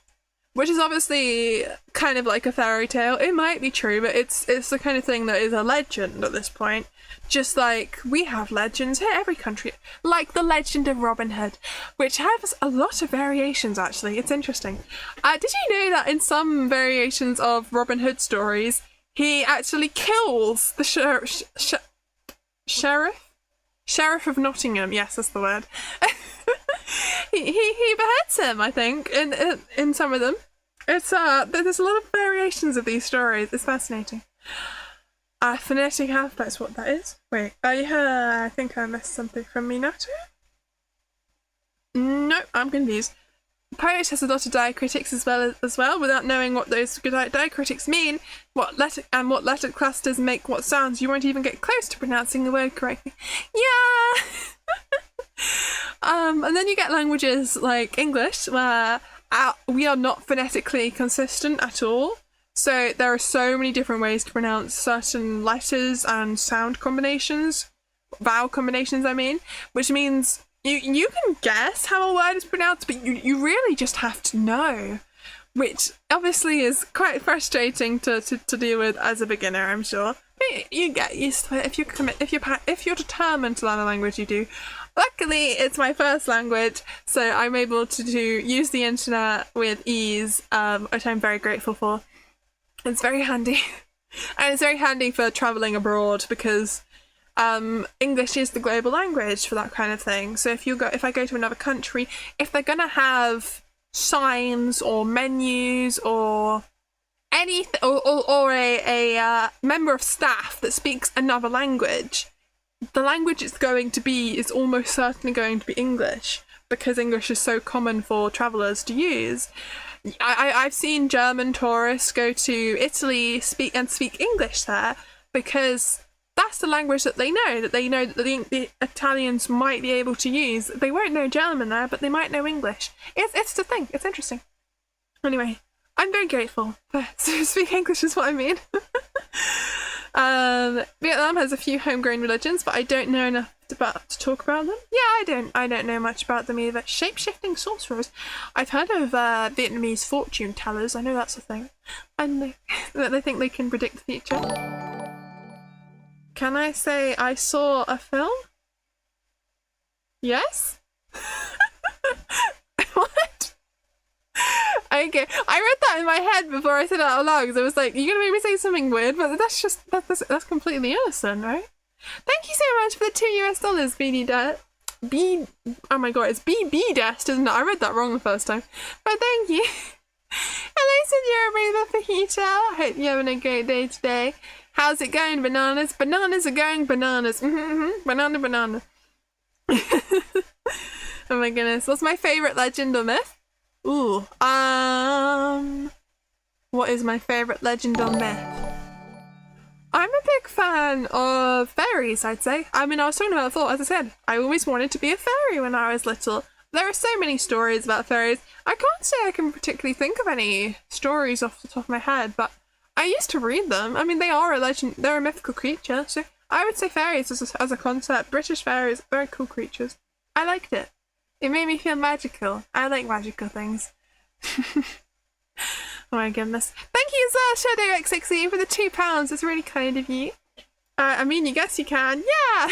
which is obviously kind of like a fairy tale. It might be true, but it's the kind of thing that is a legend at this point. Just like we have legends here, every country, like the legend of Robin Hood, which has a lot of variations actually. It's interesting. Did you know that in some variations of Robin Hood stories, he actually kills the sheriff of Nottingham? Yes, that's the word. he beheads him, I think, in some of them. It's there's a lot of variations of these stories. It's fascinating. Phonetic alphabet's what that is. Wait, I think I missed something from Minato. No, I'm confused. Poet has a lot of diacritics as well, without knowing what those diacritics mean, what letter clusters make what sounds. You won't even get close to pronouncing the word correctly. Yeah. And then you get languages like English, where we are not phonetically consistent at all. So there are so many different ways to pronounce certain letters and sound combinations, vowel combinations, I mean, which means you can guess how a word is pronounced, but you really just have to know, which obviously is quite frustrating to deal with as a beginner, I'm sure. But you get used to it if you're determined to learn a language. You do. Luckily, it's my first language, so I'm able to use the internet with ease, which I'm very grateful for. It's very handy. And it's very handy for travelling abroad because English is the global language for that kind of thing. So if I go to another country, if they're gonna have signs or menus or anything, or a member of staff that speaks another language, the language it's going to be is almost certainly going to be English, because English is so common for travellers to use. I've seen German tourists go to Italy speak English there because that's the language that they know that the Italians might be able to use. They won't know German there, but they might know English. It's the thing. It's interesting. Anyway, I'm very grateful for speak English is what I mean. Vietnam has a few homegrown religions, but I don't know enough to talk about them. Yeah, I don't know much about them either. Shape-shifting sorcerers. I've heard of Vietnamese fortune tellers. I know that's a thing. And they think they can predict the future. Can I say I saw a film? Yes? What? Okay, I read that in my head before I said it out loud because I was like, you're gonna make me say something weird, but that's completely innocent, right? Thank you so much for the $2 BD oh my god, it's BB Dest, isn't it? I read that wrong the first time. But thank you. Hello, Senora Raven Fajita. Hope you're having a great day today. How's it going, bananas? Bananas are going bananas. Banana. Oh my goodness. What's my favourite legend or myth? Ooh. What is my favourite legend or myth? I'm a big fan of fairies, I'd say. I mean, I was talking about it before, as I said, I always wanted to be a fairy when I was little. There are so many stories about fairies. I can't say I can particularly think of any stories off the top of my head, but I used to read them. I mean, they are a legend, they're a mythical creature, so I would say fairies as a concept. British fairies, very cool creatures. I liked it. It made me feel magical. I like magical things. Oh my goodness. Thank you as well, ShadowX16, for the £2. It's really kind of you. I mean, you guess you can. Yeah!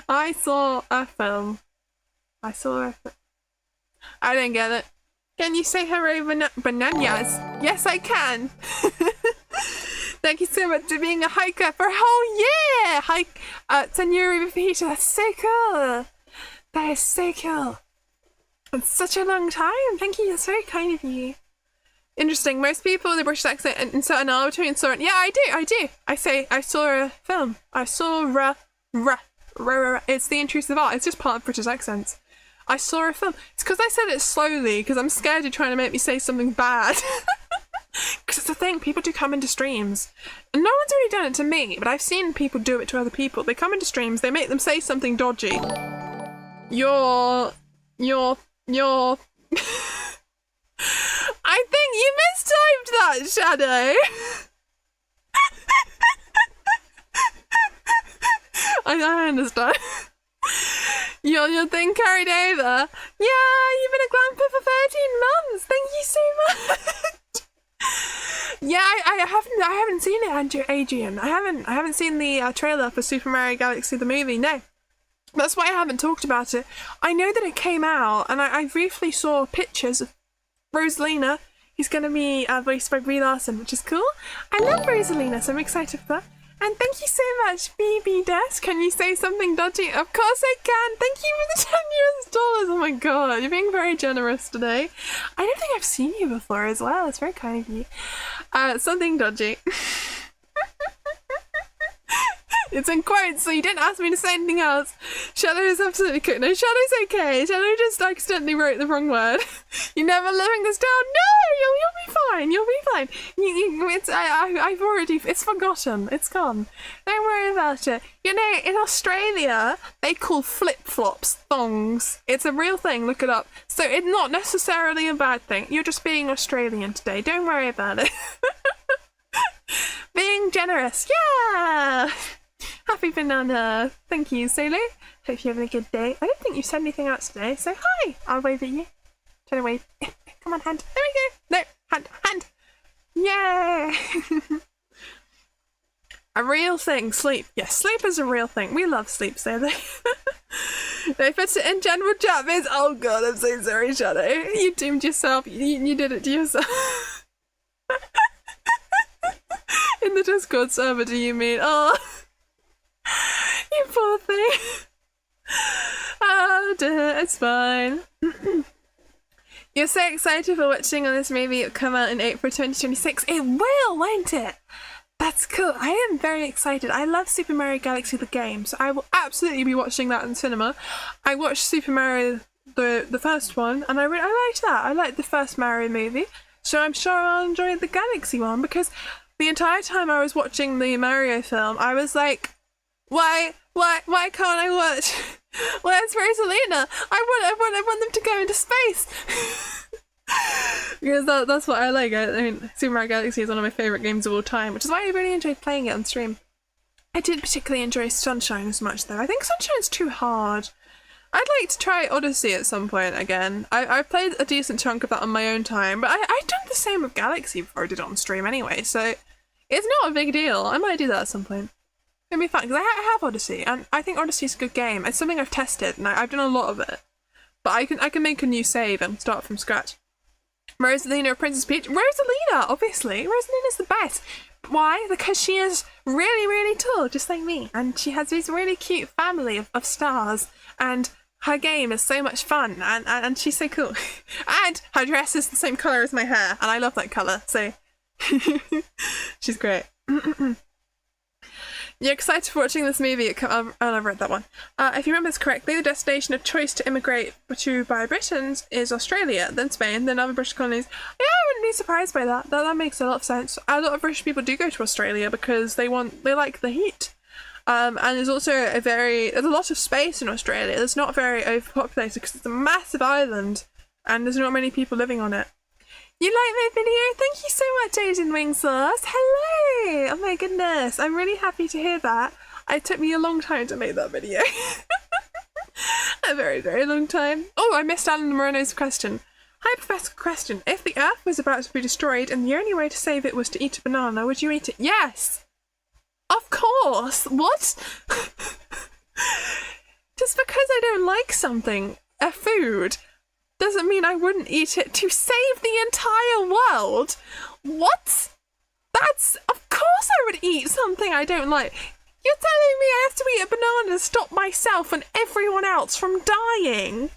I saw a film. I don't get it. Can you say hooray bananas? Yes, I can. Thank you so much for being a hiker for a whole year! Senora Fajita, that's so cool. That is so cool. It's such a long time. Thank you, that's very kind of you. Interesting. Most people with a British accent insert an R between saw. Yeah, I do. I say I saw a film. I saw it's the intrusive art. It's just part of British accents. I saw a film. It's because I said it slowly because I'm scared you're trying to make me say something bad. Because it's a thing. People do come into streams. And no one's really done it to me, but I've seen people do it to other people. They come into streams. They make them say something dodgy. You're I think you mistyped that, Shadow. I understand. Your thing carried over. Yeah, you've been a grandpa for 13 months. Thank you so much. Yeah, I haven't seen it, Adrian. I haven't seen the trailer for Super Mario Galaxy the movie. No. That's why I haven't talked about it. I know that it came out, and I briefly saw pictures of Rosalina. He's going to be voiced by Brie Larson, which is cool. I love Rosalina, so I'm excited for that. And thank you so much, BB Des. Can you say something dodgy? Of course I can. Thank you for the $10 US. Oh my god, you're being very generous today. I don't think I've seen you before as well. It's very kind of you. Something dodgy. It's in quotes, so you didn't ask me to say anything else. Shadow is absolutely cooked. No, Shadow's okay. Shadow just accidentally wrote the wrong word. You're never living this down. No, you'll be fine. You'll be fine. I've already. It's forgotten. It's gone. Don't worry about it. You know, in Australia, they call flip-flops thongs. It's a real thing. Look it up. So it's not necessarily a bad thing. You're just being Australian today. Don't worry about it. Being generous. Yeah. Happy banana. Thank you, Solo. Hope you're having a good day. I don't think you said anything else today, so hi. I'll wave at you. Try to wave. Come on, hand. There we go. No, hand. Yay! A real thing. Sleep. Yes, sleep is a real thing. We love sleep, so they put it in general chat biz. Oh god, I'm so sorry, Shadow. You doomed yourself. You did it to yourself. In the Discord server, do you mean? Oh. You poor thing. Oh dear, it's fine. You're so excited for watching on this movie. It'll come out in April 2026. It will, won't it? That's cool. I am very excited. I love Super Mario Galaxy the game, so I will absolutely be watching that in cinema. I watched Super Mario the first one, and I liked that. I liked the first Mario movie, so I'm sure I'll enjoy the Galaxy one, because the entire time I was watching the Mario film, I was like, why can't I watch? Where's Rosalina? I want them to go into space. Because that's what I like. I mean, Super Mario Galaxy is one of my favourite games of all time, which is why I really enjoyed playing it on stream. I didn't particularly enjoy Sunshine as much, though. I think Sunshine's too hard. I'd like to try Odyssey at some point again. I've played a decent chunk of that on my own time, but I'd done the same with Galaxy before I did it on stream anyway, so it's not a big deal. I might do that at some point. It'll be fun, because I have Odyssey, and I think Odyssey's a good game. It's something I've tested, and I've done a lot of it. But I can make a new save and start from scratch. Rosalina or Princess Peach? Rosalina, obviously. Rosalina's the best. Why? Because she is really, really tall, just like me. And she has this really cute family of stars. And her game is so much fun, and she's so cool. And her dress is the same colour as my hair, and I love that colour, so she's great. You're excited for watching this movie? I've read that one. If you remember this correctly, the destination of choice to immigrate to by Britons is Australia, then Spain, then other British colonies. Yeah, I wouldn't be surprised by that. That makes a lot of sense. A lot of British people do go to Australia because they like the heat. And there's also there's a lot of space in Australia. It's not very overpopulated because it's a massive island, and there's not many people living on it. You like my video? Thank you so much, Asian Wing Sauce. Hello! Oh my goodness, I'm really happy to hear that. It took me a long time to make that video. A very, very long time. Oh, I missed Alan Moreno's question. Hypothetical question. If the Earth was about to be destroyed and the only way to save it was to eat a banana, would you eat it? Yes! Of course! What? Just because I don't like something, a food, doesn't mean I wouldn't eat it to save the entire world. What? Of course I would eat something I don't like. You're telling me I have to eat a banana to stop myself and everyone else from dying?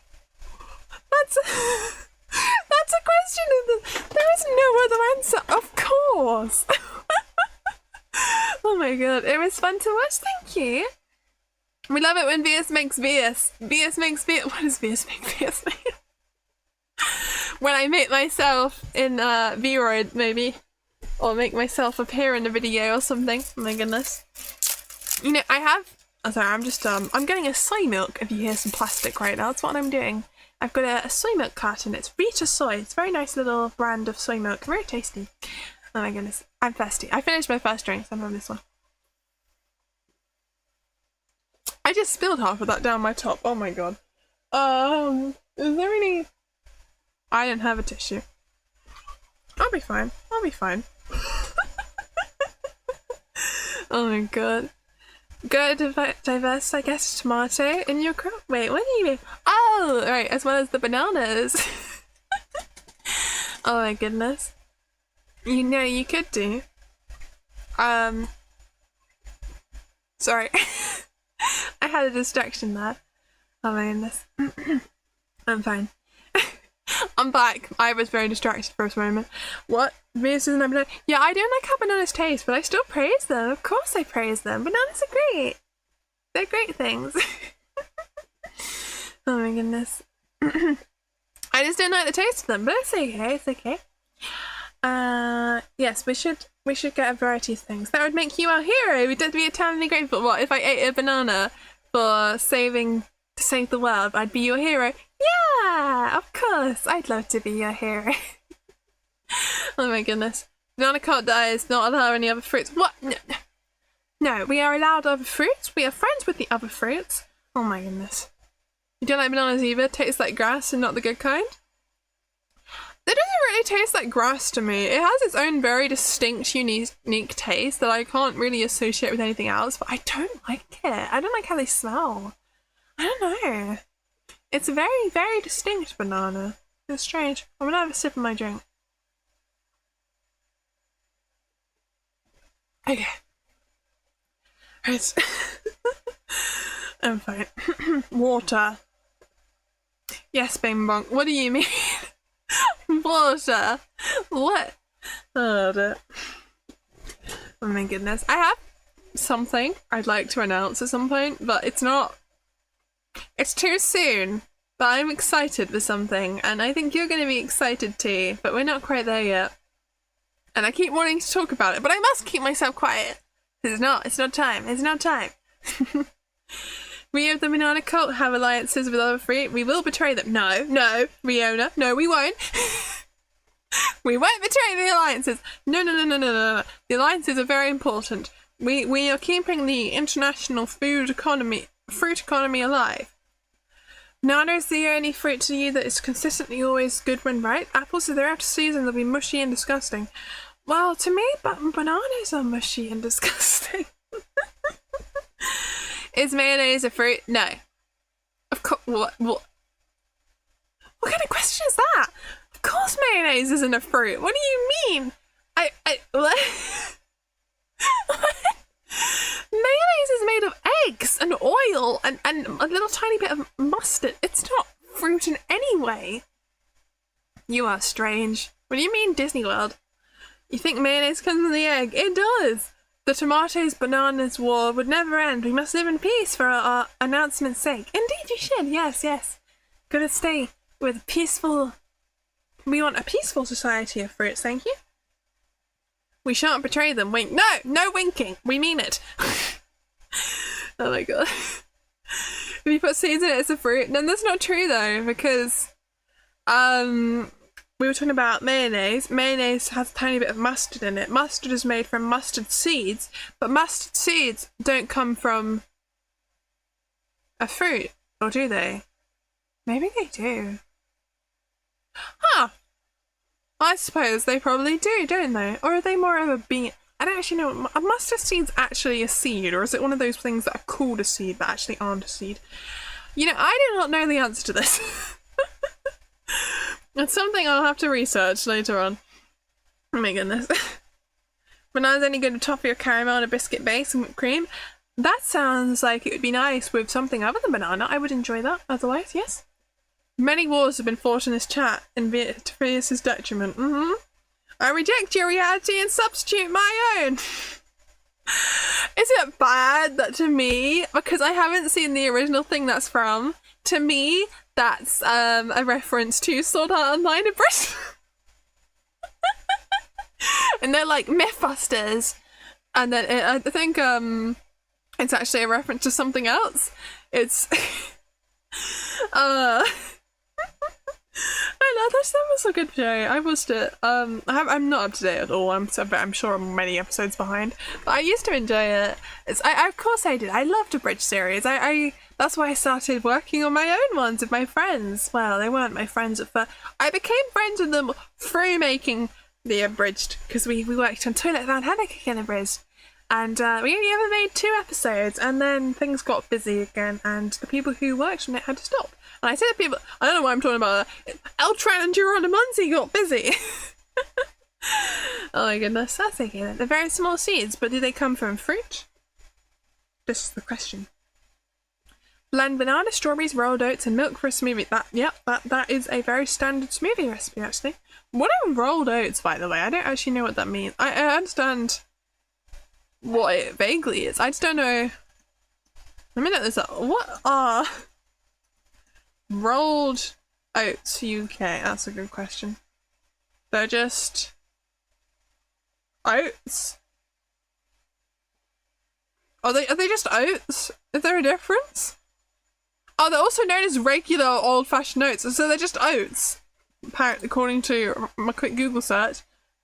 That's a question. There is no other answer. Of course. Oh my god, it was fun to watch. Thank you. We love it when Vieus makes Vieus. Vieus makes Vieus. What does Vieus make Vieus make? When I make myself in V-Roid, maybe. Or make myself appear in a video or something. Oh my goodness. You know, I'm sorry, I'm getting a soy milk if you hear some plastic right now. That's what I'm doing. I've got a soy milk carton. It's Rita Soy. It's a very nice little brand of soy milk. Very tasty. Oh my goodness. I'm thirsty. I finished my first drink, so I'm having this one. I just spilled half of that down my top. Oh my god. Is there any... I don't have a tissue. I'll be fine. I'll be fine. Oh my god. Good diverse, I guess, tomato in your crop. Wait, what do you mean? Oh, right, as well as the bananas. Oh my goodness. You know, you could do. Sorry. I had a distraction there. Oh my goodness. I'm fine. I'm back. I was very distracted for a moment. What? Vieus isn't a banana? Yeah, I don't like how bananas taste, but I still praise them. Of course I praise them. Bananas are great. They're great things. Oh my goodness. I just don't like the taste of them, but it's okay. It's okay. Yes, we should get a variety of things. That would make you our hero. We'd be eternally grateful. What if I ate a banana to save the world? I'd be your hero. Yeah, of course. I'd love to be your hero. Oh my goodness. Banana can't die. It's not allowed any other fruits. What? No, we are allowed other fruits. We are friends with the other fruits. Oh my goodness. You don't like bananas either? Tastes like grass and not the good kind? It doesn't really taste like grass to me. It has its own very distinct, unique taste that I can't really associate with anything else, but I don't like it. I don't like how they smell. I don't know. It's a very, very distinct banana. It's strange. I'm gonna have a sip of my drink. Okay. Right. I'm fine. Water. Yes, Bing Bong. What do you mean? Water. What? Oh, dear. Oh my goodness. I have something I'd like to announce at some point, but it's too soon. But I'm excited for something, and I think you're going to be excited too, but we're not quite there yet. And I keep wanting to talk about it, but I must keep myself quiet. It's not time. It's not time. We of the banana cult have alliances with other fruit. We will betray them. No, Riona. No, we won't. We won't betray the alliances. No. The alliances are very important. We are keeping the international fruit economy alive. Banana is the only fruit to you that is consistently always good when ripe. Apples, if they're out of season, they'll be mushy and disgusting. Well, to me, bananas are mushy and disgusting. Is mayonnaise a fruit? No. Of course. What kind of question is that? Of course mayonnaise isn't a fruit. What do you mean? What? Mayonnaise is made of eggs and oil oil and a little tiny bit of mustard. It's not fruit in any way. You are strange. What do you mean, Disney World? You think mayonnaise comes in the egg? It does. The tomatoes bananas war would never end. We must live in peace for our announcement's sake. Indeed you should. Yes, yes. Gotta stay with peaceful... We want a peaceful society of fruits, thank you. We shan't betray them. Wink. No! No winking! We mean it. Oh my god. If you put seeds in it, it's a fruit. No, that's not true though, because... we were talking about mayonnaise. Mayonnaise has a tiny bit of mustard in it. Mustard is made from mustard seeds, but mustard seeds don't come from a fruit, or do they? Maybe they do. Huh. I suppose they probably do, don't they? Or are they more of a bean? I don't actually know. Are mustard seeds actually a seed, or is it one of those things that are called a seed but actually aren't a seed? You know, I do not know the answer to this. It's something I'll have to research later on. Oh my goodness. Bananas only good with toffee or caramel and a biscuit base and whipped cream. That sounds like it would be nice with something other than banana. I would enjoy that otherwise, yes. Many wars have been fought in this chat in Vieus' detriment. I reject your reality and substitute my own. Is it bad that to me, because I haven't seen the original thing that's from, to me, that's a reference to Sword Art Online in Britain. And they're like Mythbusters. And then I think it's actually a reference to something else. It's I know that was a good show. I watched it. I'm not up to date at all. I'm sure I'm many episodes behind. But I used to enjoy it. Of course I did. I loved a bridge series. That's why I started working on my own ones with my friends. Well, they weren't my friends at first. I became friends with them through making the abridged, because we worked on Toilet Van Hanek again abridged. And we only ever made 2 episodes, and then things got busy again, and the people who worked on it had to stop. And I say to people, I don't know why I'm talking about that. Eltran and Geronimondi got busy. Oh my goodness, that's okay then. They're very small seeds, but do they come from fruit? This is the question. Blend banana, strawberries, rolled oats, and milk for a smoothie. That is a very standard smoothie recipe, actually. What are rolled oats, by the way? I don't actually know what that means. I understand what it vaguely is. I just don't know. Let me look this up. What are rolled oats UK? That's a good question. They're just oats. Are they just oats? Is there a difference? Oh, they're also known as regular old-fashioned oats, so they're just oats. Apparently, according to my quick Google search,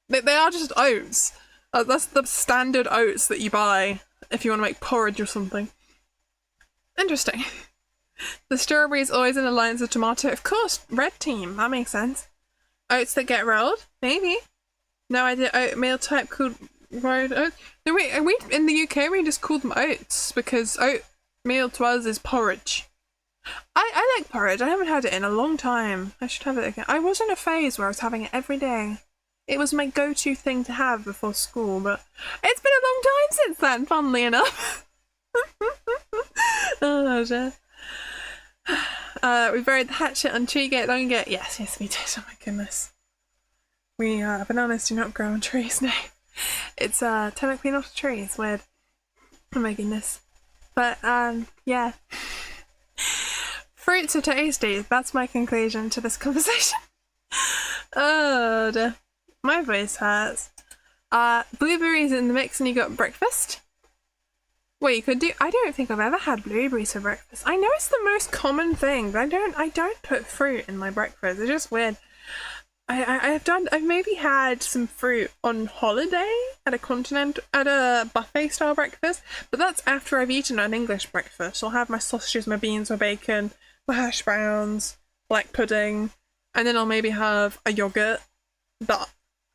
they are just oats. That's the standard oats that you buy if you want to make porridge or something. Interesting. The strawberry is always in alliance with tomato. Of course, red team. That makes sense. Oats that get rolled? Maybe. No idea. Oatmeal type called rolled oats. No, wait, we in the UK we just call them oats because oatmeal to us is porridge. I like porridge. I haven't had it in a long time. I should have it again. I was in a phase where I was having it every day. It was my go-to thing to have before school, but it's been a long time since then, funnily enough. Oh, dear. We buried the hatchet on Treegate, Longgate. Yes, we did. Oh my goodness. Bananas do not grow on trees, no. It's technically not a tree, it's weird. Oh my goodness. But, yeah. Fruits are tasty. That's my conclusion to this conversation. Oh dear. My voice hurts. Blueberries in the mix and you got breakfast? Wait, you could do... I don't think I've ever had blueberries for breakfast. I know it's the most common thing, but I don't put fruit in my breakfast. It's just weird. I've maybe had some fruit on holiday at a buffet style breakfast, but that's after I've eaten an English breakfast. I'll have my sausages, my beans, my bacon, my hash browns, black pudding, and then I'll maybe have a yogurt,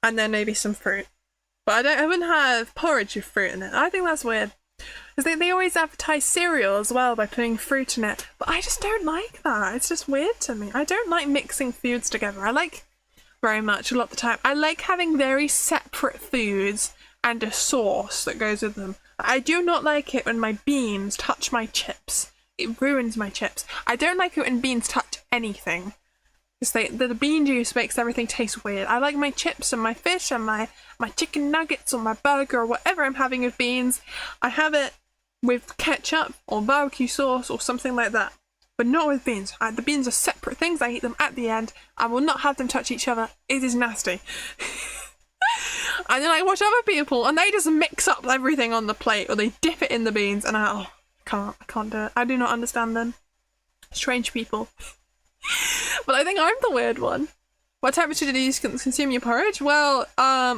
and then maybe some fruit. But I wouldn't have porridge with fruit in it. I think that's weird. Because they always advertise cereal as well by putting fruit in it, but I just don't like that. It's just weird to me. I don't like mixing foods together. I like very much a lot of the time. I like having very separate foods and a sauce that goes with them. I do not like it when my beans touch my chips. it ruins my chips. I don't like it when beans touch anything. Because the bean juice makes everything taste weird. I like my chips and my fish and my chicken nuggets or my burger or whatever I'm having with beans. I have it with ketchup or barbecue sauce or something like that. But not with beans. The beans are separate things. I eat them at the end. I will not have them touch each other. It is nasty. And then I watch other people and they just mix up everything on the plate or they dip it in the beans and I can't do it. I do not understand them. Strange people. But I think I'm the weird one. What temperature do you consume your porridge? Well,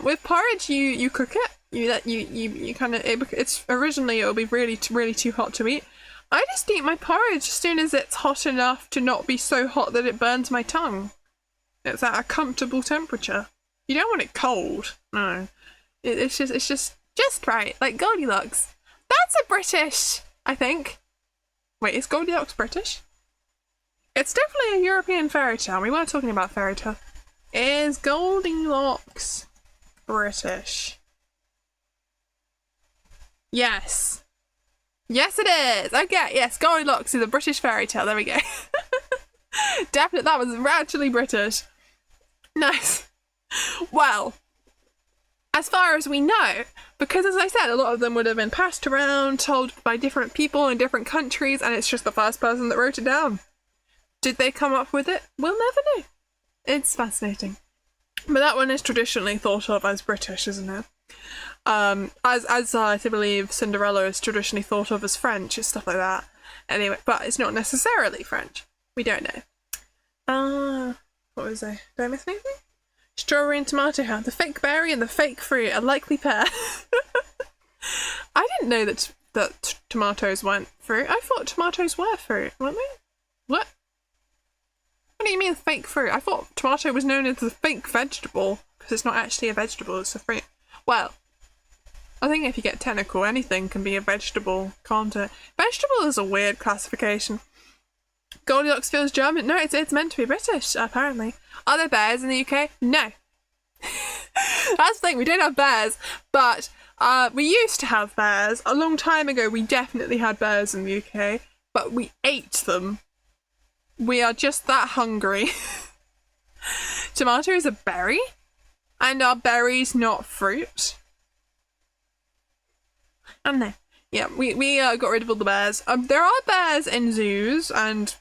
with porridge you cook it. You kind of it's originally it'll be really too hot to eat. I just eat my porridge as soon as it's hot enough to not be so hot that it burns my tongue. It's at a comfortable temperature. You don't want it cold. No. It's just right. Like Goldilocks. That's a British, I think. Wait, is Goldilocks British? It's definitely a European fairy tale. We weren't talking about fairy tale. Is Goldilocks British? Yes. Yes, it is. Okay, yes, Goldilocks is a British fairy tale. There we go. Definitely, that was actually British. Nice. Well, as far as we know, because as I said, a lot of them would have been passed around, told by different people in different countries, and it's just the first person that wrote it down. Did they come up with it? We'll never know. It's fascinating. But that one is traditionally thought of as British, isn't it? As I believe Cinderella is traditionally thought of as French and stuff like that. Anyway, but it's not necessarily French. We don't know. What was I? Did I miss anything? Strawberry and tomato ham. The fake berry and the fake fruit, a likely pair. I didn't know that tomatoes weren't fruit. I thought tomatoes were fruit, weren't they? What? What do you mean fake fruit? I thought tomato was known as a fake vegetable because it's not actually a vegetable, it's a fruit. Well, I think if you get technical, anything can be a vegetable, can't it? Vegetable is a weird classification. Goldilocks feels German. No, it's meant to be British, apparently. Are there bears in the UK? No. That's the thing, we don't have bears, but we used to have bears. A long time ago, we definitely had bears in the UK, but we ate them. We are just that hungry. Tomato is a berry? And are berries not fruit? I don't know. Yeah, we got rid of all the bears. There are bears in zoos and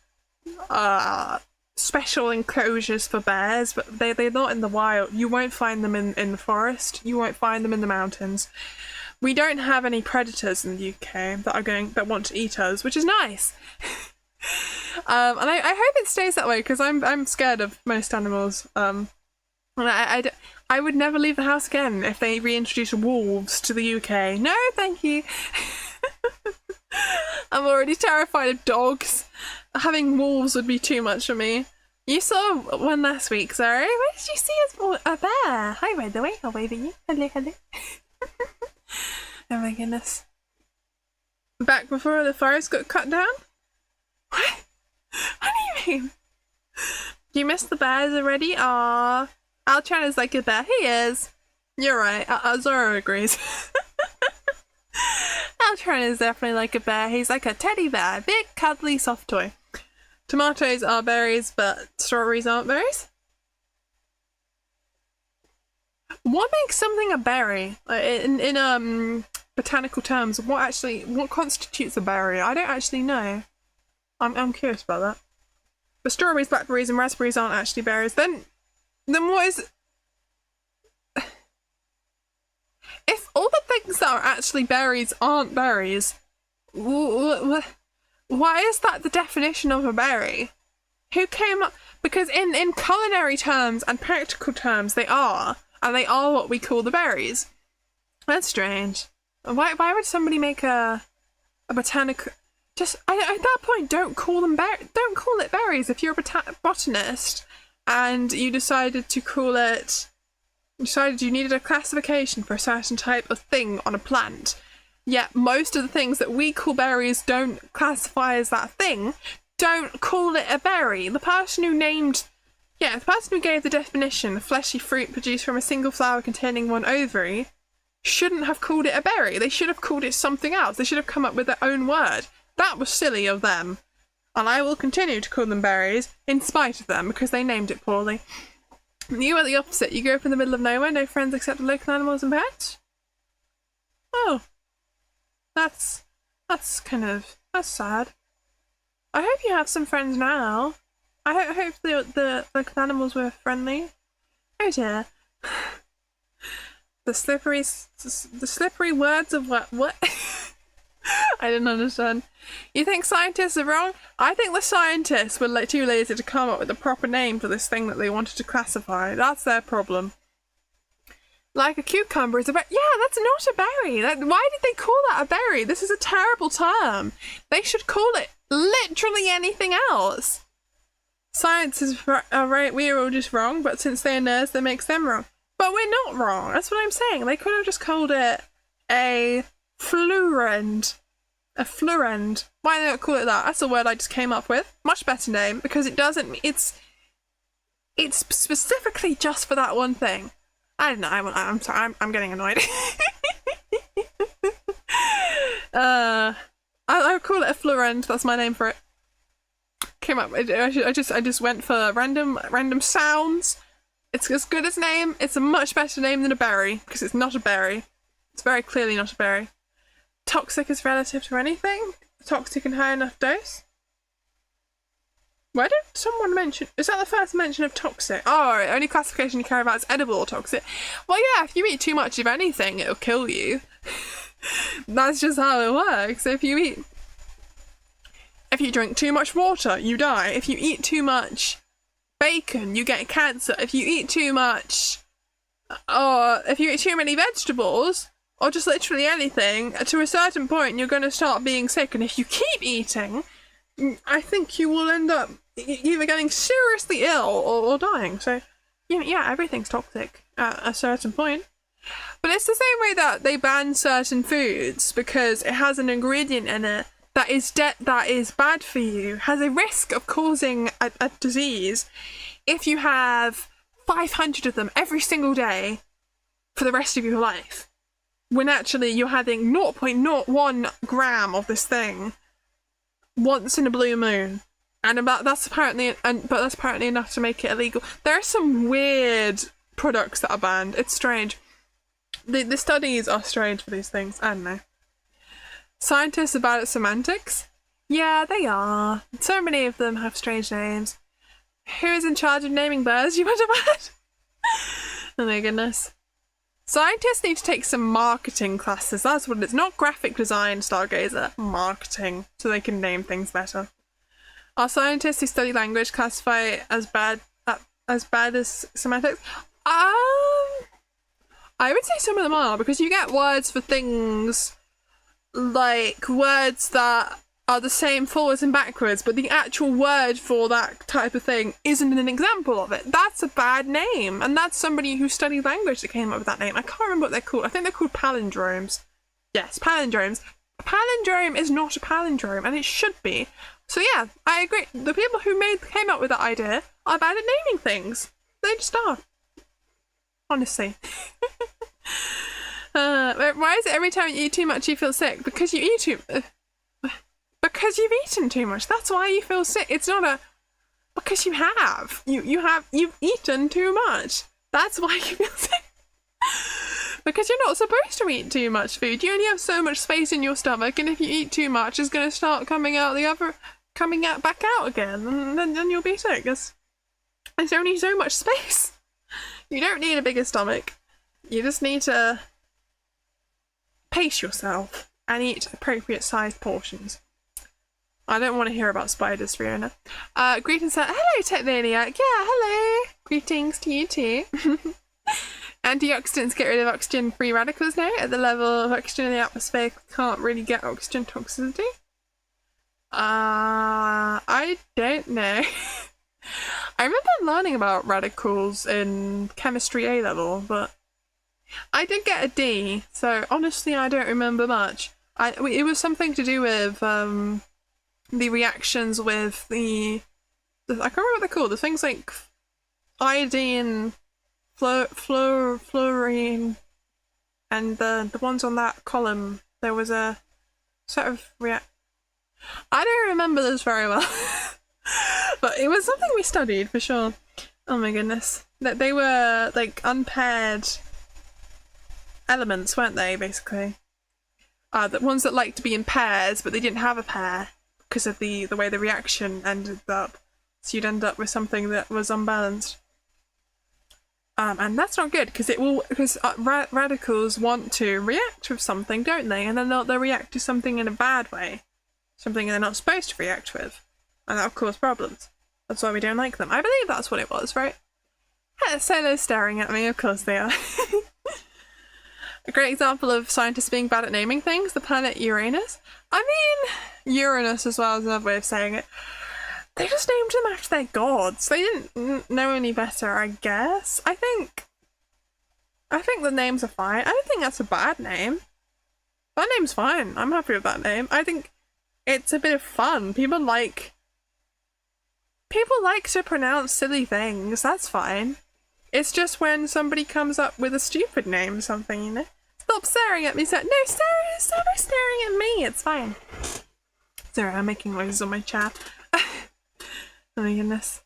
special enclosures for bears, but they're not in the wild. You won't find them in the forest. You won't find them in the mountains. We don't have any predators in the UK that want to eat us, which is nice. And I hope it stays that way because I'm scared of most animals. And I would never leave the house again if they reintroduce wolves to the UK. No, thank you. I'm already terrified of dogs. Having wolves would be too much for me. You saw one last week, sorry. Where did you see a bear? Hi, by the way. I'll wave at you. Hello, hello. Oh my goodness. Back before the forest got cut down? What? What do you mean? You missed the bears already? Aww. Altran is like a bear. He is. You're right. Zoro agrees. Altran is definitely like a bear. He's like a teddy bear. Big, cuddly, soft toy. Tomatoes are berries, but strawberries aren't berries? What makes something a berry? In botanical terms, what constitutes a berry? I don't actually know. I'm curious about that. But strawberries, blackberries, and raspberries aren't actually berries. Then what is... If all the things that are actually berries aren't berries, why is that the definition of a berry? Who came up... Because in culinary terms and practical terms, they are. And they are what we call the berries. That's strange. Why would somebody make a botanical... Just, at that point, don't call it berries. If you're a botanist and you decided to call it... You decided you needed a classification for a certain type of thing on a plant, yet most of the things that we call berries don't classify as that thing, don't call it a berry. The person who gave the definition, a fleshy fruit produced from a single flower containing one ovary, shouldn't have called it a berry. They should have called it something else. They should have come up with their own word. That was silly of them. And I will continue to call them berries, in spite of them, because they named it poorly. You are the opposite. You grew up in the middle of nowhere, no friends except local animals and pets? Oh. That's sad. I hope you have some friends now. I hope the local animals were friendly. Oh dear. The slippery words of what? I didn't understand. You think scientists are wrong? I think the scientists were too lazy to come up with a proper name for this thing that they wanted to classify. That's their problem. Like a cucumber is a berry. Yeah, that's not a berry. Why did they call that a berry? This is a terrible term. They should call it literally anything else. Science is right. We are all just wrong, but since they're nerds, that makes them wrong. But we're not wrong. That's what I'm saying. They could have just called it a fluorend. A fluorend. Why don't they call it that? That's a word I just came up with. Much better name, because it doesn't. It's specifically just for that one thing. I don't know. I'm sorry. I'm getting annoyed. I'll call it a fluorend. That's my name for it. Came up. I just went for random sounds. It's as good as name. It's a much better name than a berry, because it's not a berry. It's very clearly not a berry. Toxic is relative to anything. Toxic in high enough dose. Where did someone mention? Is that the first mention of toxic? Oh, only classification you care about is edible or toxic. Well, yeah, if you eat too much of anything, it'll kill you. That's just how it works. If you drink too much water, you die. If you eat too much bacon, you get cancer. If you eat too much, or if you eat too many vegetables, or just literally anything, to a certain point, you're going to start being sick. And if you keep eating, I think you will end up either getting seriously ill or dying. So, yeah, everything's toxic at a certain point. But it's the same way that they ban certain foods because it has an ingredient in it that is bad for you, has a risk of causing a disease if you have 500 of them every single day for the rest of your life. When actually you're having 0.01 gram of this thing once in a blue moon, but that's apparently enough to make it illegal. There are some weird products that are banned. It's strange. The studies are strange for these things. I don't know. Scientists are bad at semantics? Yeah, they are. So many of them have strange names. Who is in charge of naming birds, you would have had? Oh my goodness. Scientists need to take some marketing classes. That's what it is. Not graphic design, Stargazer. Marketing. So they can name things better. Are scientists who study language classify as bad as semantics? I would say some of them are, because you get words for things like words that are the same forwards and backwards, but the actual word for that type of thing isn't an example of it. That's a bad name, and that's somebody who studied language that came up with that name. I can't remember what they're called. I think they're called palindromes. Yes, palindromes. A palindrome is not a palindrome, and it should be. So yeah, I agree. The people who came up with that idea are bad at naming things. They just are. Honestly. Why is it every time you eat too much you feel sick? Because you eat too... because you've eaten too much. That's why you feel sick. It's not because you have. You've eaten too much. That's why you feel sick. Because you're not supposed to eat too much food. You only have so much space in your stomach, and if you eat too much, it's going to start coming back out again, and then you'll be sick. There's only so much space. You don't need a bigger stomach. You just need to pace yourself and eat appropriate sized portions. I don't want to hear about spiders, Fiona. Greetings, hello, Techmaniac. Yeah, hello. Greetings to you too. Antioxidants get rid of oxygen-free radicals now. At the level of oxygen in the atmosphere, can't really get oxygen toxicity. I don't know. I remember learning about radicals in chemistry A level, but I did get a D, so honestly I don't remember much. It was something to do with the reactions with the I can't remember what they're called, the things like iodine, fluorine, and the ones on that column. There was a sort of I don't remember this very well. But it was something we studied for sure. Oh my goodness. That they were like unpaired elements, weren't they, basically? The ones that like to be in pairs, but they didn't have a pair because of the way the reaction ended up. So you'd end up with something that was unbalanced. And that's not good because radicals want to react with something, don't they? And then they'll react to something in a bad way, something they're not supposed to react with, and that'll cause problems. That's why we don't like them. I believe that's what it was, right? Yeah, Solo's staring at me, of course they are. A great example of scientists being bad at naming things, the planet Uranus. I mean, Uranus as well is another way of saying it. They just named them after their gods. They didn't know any better, I guess. I think the names are fine. I don't think that's a bad name. That name's fine. I'm happy with that name. I think it's a bit of fun. People like to pronounce silly things. That's fine. It's just when somebody comes up with a stupid name or something, you know? Stop staring at me. No, stop staring at me. It's fine. Sorry, I'm making noises on my chair. Oh my goodness.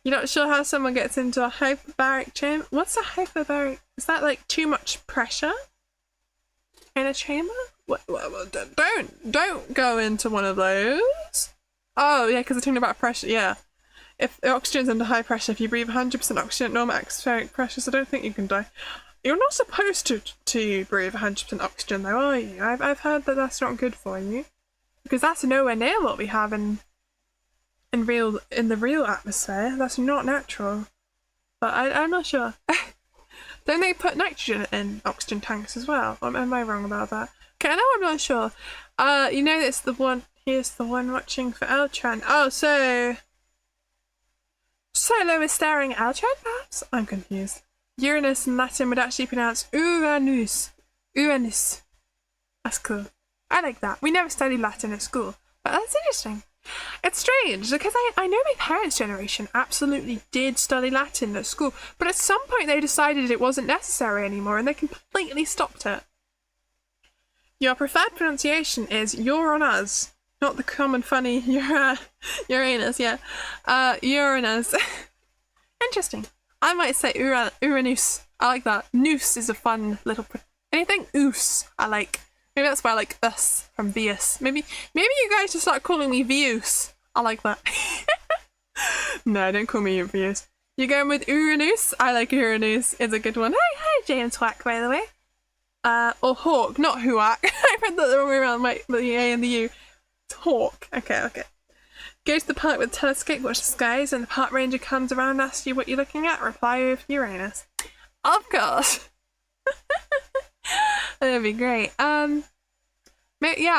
You're not sure how someone gets into a hyperbaric chamber? What's a hyperbaric? Is that like too much pressure in a chamber? Don't go into one of those. Oh yeah, because they're talking about pressure. Yeah. If the oxygen's under high pressure, if you breathe 100% oxygen at normal atmospheric pressures, I don't think you can die. You're not supposed to breathe 100% oxygen though, are you? I've heard that that's not good for you. Because that's nowhere near what we have in the real atmosphere. That's not natural. But I'm not sure. Don't they put nitrogen in oxygen tanks as well? Or am I wrong about that? Okay, I know I'm not sure. You know it's the one. Here's the one watching for Eltran. Oh, so Solo is staring at Eltran, perhaps? I'm confused. Uranus in Latin would actually pronounce Uranus. Uranus. That's cool. I like that. We never studied Latin at school, but that's interesting. It's strange because I know my parents' generation absolutely did study Latin at school, but at some point they decided it wasn't necessary anymore and they completely stopped it. Your preferred pronunciation is Uranus, not the common funny Uranus, yeah. Uranus. Interesting. I might say Uranus. I like that. Noose is a fun little... Anything oos, I like. Maybe that's why I like us from Vieus. Maybe you guys just start calling me Vieus. I like that. No, don't call me Vieus. You're going with Uranus? I like Uranus. It's a good one. Hi, James Whack, by the way. Or Hawk, not Huack. I read that the wrong way around, the A and the U. It's Hawk. Okay. Go to the park with a telescope, watch the skies, and the park ranger comes around and asks you what you're looking at. Reply with Uranus. Of course. That'd be great. Yeah,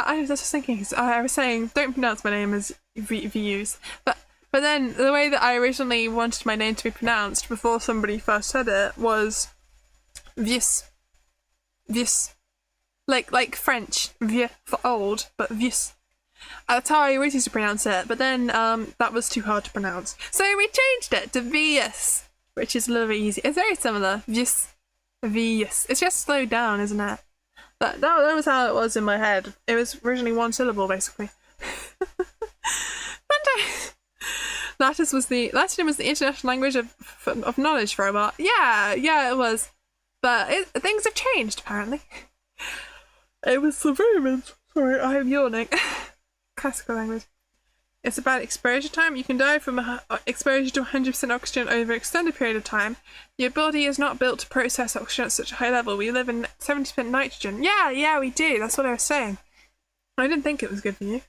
I was just thinking. I was saying, don't pronounce my name as Vieus, but then the way that I originally wanted my name to be pronounced before somebody first said it was Vieus. Vieus, like French, vieux for old, but Vieus. That's how I always used to pronounce it. But then that was too hard to pronounce, so we changed it to Vieus, which is a little bit easy. It's very similar. Vieus. Vieus. It's just slowed down, isn't it? But that was how it was in my head. It was originally one syllable, basically. Latin was the international language of knowledge for a while. Yeah, it was. But things have changed, apparently. It was the Romans. Sorry, I am yawning. Classical language. It's about exposure time. You can die from exposure to 100% oxygen over an extended period of time. Your body is not built to process oxygen at such a high level. We live in 70% nitrogen. Yeah, we do. That's what I was saying. I didn't think it was good for you.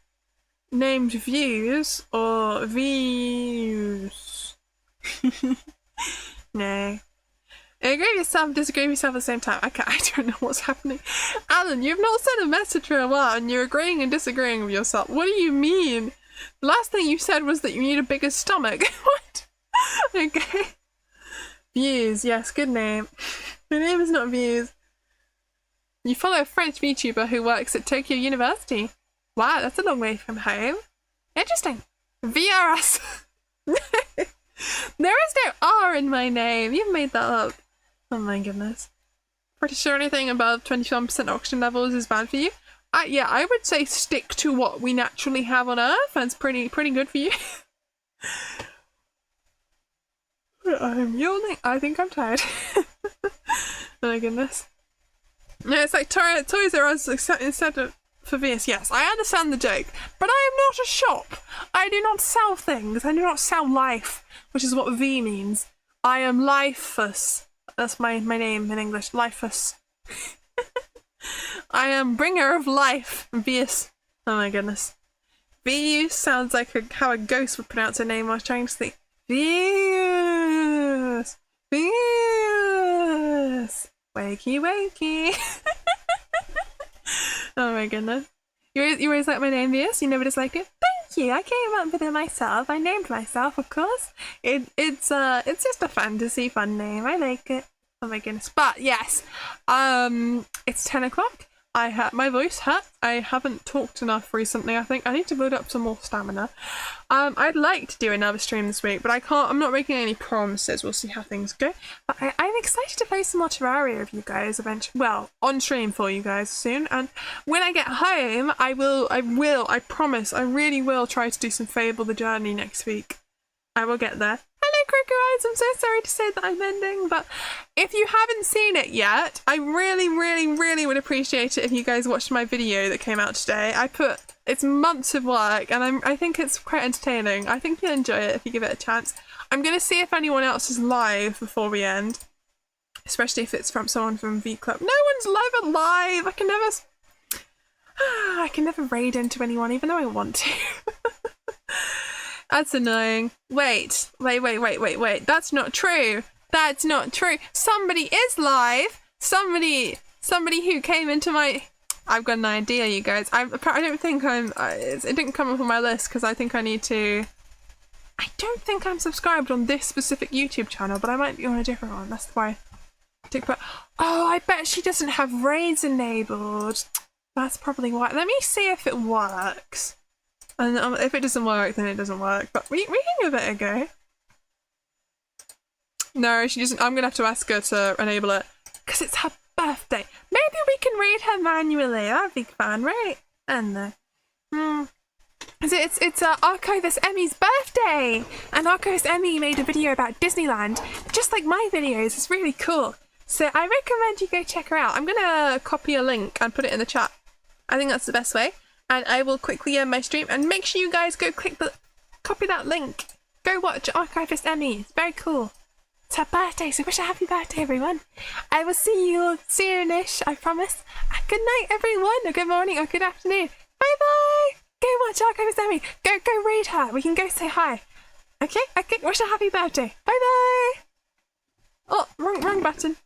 Named Vieus or Vieus. No. Agree with yourself and disagree with yourself at the same time. Okay, I don't know what's happening. Alan, you've not sent a message for a while and you're agreeing and disagreeing with yourself. What do you mean? The last thing you said was that you need a bigger stomach. What? Okay. Vieus, yes, good name. My name is not Vieus. You follow a French VTuber who works at Tokyo University. Wow, that's a long way from home. Interesting. VRS. There is no R in my name. You've made that up. Oh my goodness. Pretty sure anything above 21% oxygen levels is bad for you. Yeah, I would say stick to what we naturally have on Earth. That's pretty good for you. I'm yawning. I think I'm tired. Oh my goodness. No, it's like Toys R Us instead of for Vieus. Yes, I understand the joke, but I am not a shop. I do not sell things. I do not sell life, which is what V means. I am Lifus. That's my name in English. Lifus. I am bringer of life. Vieus. Oh my goodness. Vieus sounds like how a ghost would pronounce her name. I was trying to think. Vieus. Vieus. Wakey, wakey. Oh my goodness. You always like my name, Vieus? You never disliked it? Thank you. I came up with it myself. I named myself, of course. It's just a fantasy fun name. I like it. Oh my goodness. But yes, it's 10 o'clock. My voice hurts. I haven't talked enough recently. I think I need to build up some more stamina. I'd like to do another stream this week, but I can't. I'm not making any promises. We'll see how things go. But I'm excited to play some more Terraria with you guys eventually. Well, on stream for you guys soon. And when I get home, I promise, I really will try to do some Fable the Journey next week. I will get there. Hello, Cricker Eyes. I'm so sorry to say that I'm ending, but if you haven't seen it yet, I really, really, really would appreciate it if you guys watched my video that came out today. It's months of work, and I think it's quite entertaining. I think you'll enjoy it if you give it a chance. I'm going to see if anyone else is live before we end, especially if it's from someone from V Club. No one's live. I can never raid into anyone, even though I want to. That's annoying. Wait. That's not true. That's not true. Somebody is live. Somebody who came into my... I've got an idea, you guys. I don't think it didn't come up on my list because I think I need to... I don't think I'm subscribed on this specific YouTube channel, but I might be on a different one. That's why. Oh, I bet she doesn't have raids enabled. That's probably why. Let me see if it works. And if it doesn't work, then it doesn't work. But we can give it a go. No, she doesn't. I'm going to have to ask her to enable it. Because it's her birthday. Maybe we can read her manually. That'd be fun, right? And it's Archivist Emmy's birthday. And Archivist Emmy made a video about Disneyland. Just like my videos. It's really cool. So I recommend you go check her out. I'm going to copy a link and put it in the chat. I think that's the best way. And I will quickly end my stream, and make sure you guys go copy that link. Go watch Archivist Emmy. It's very cool. It's her birthday, so wish her happy birthday, everyone. I will see you all soonish, I promise. Good night, everyone, or good morning, or good afternoon. Bye bye. Go watch Archivist Emmy. Go read her. We can go say hi. Okay. Wish her happy birthday. Bye bye. Oh, wrong button.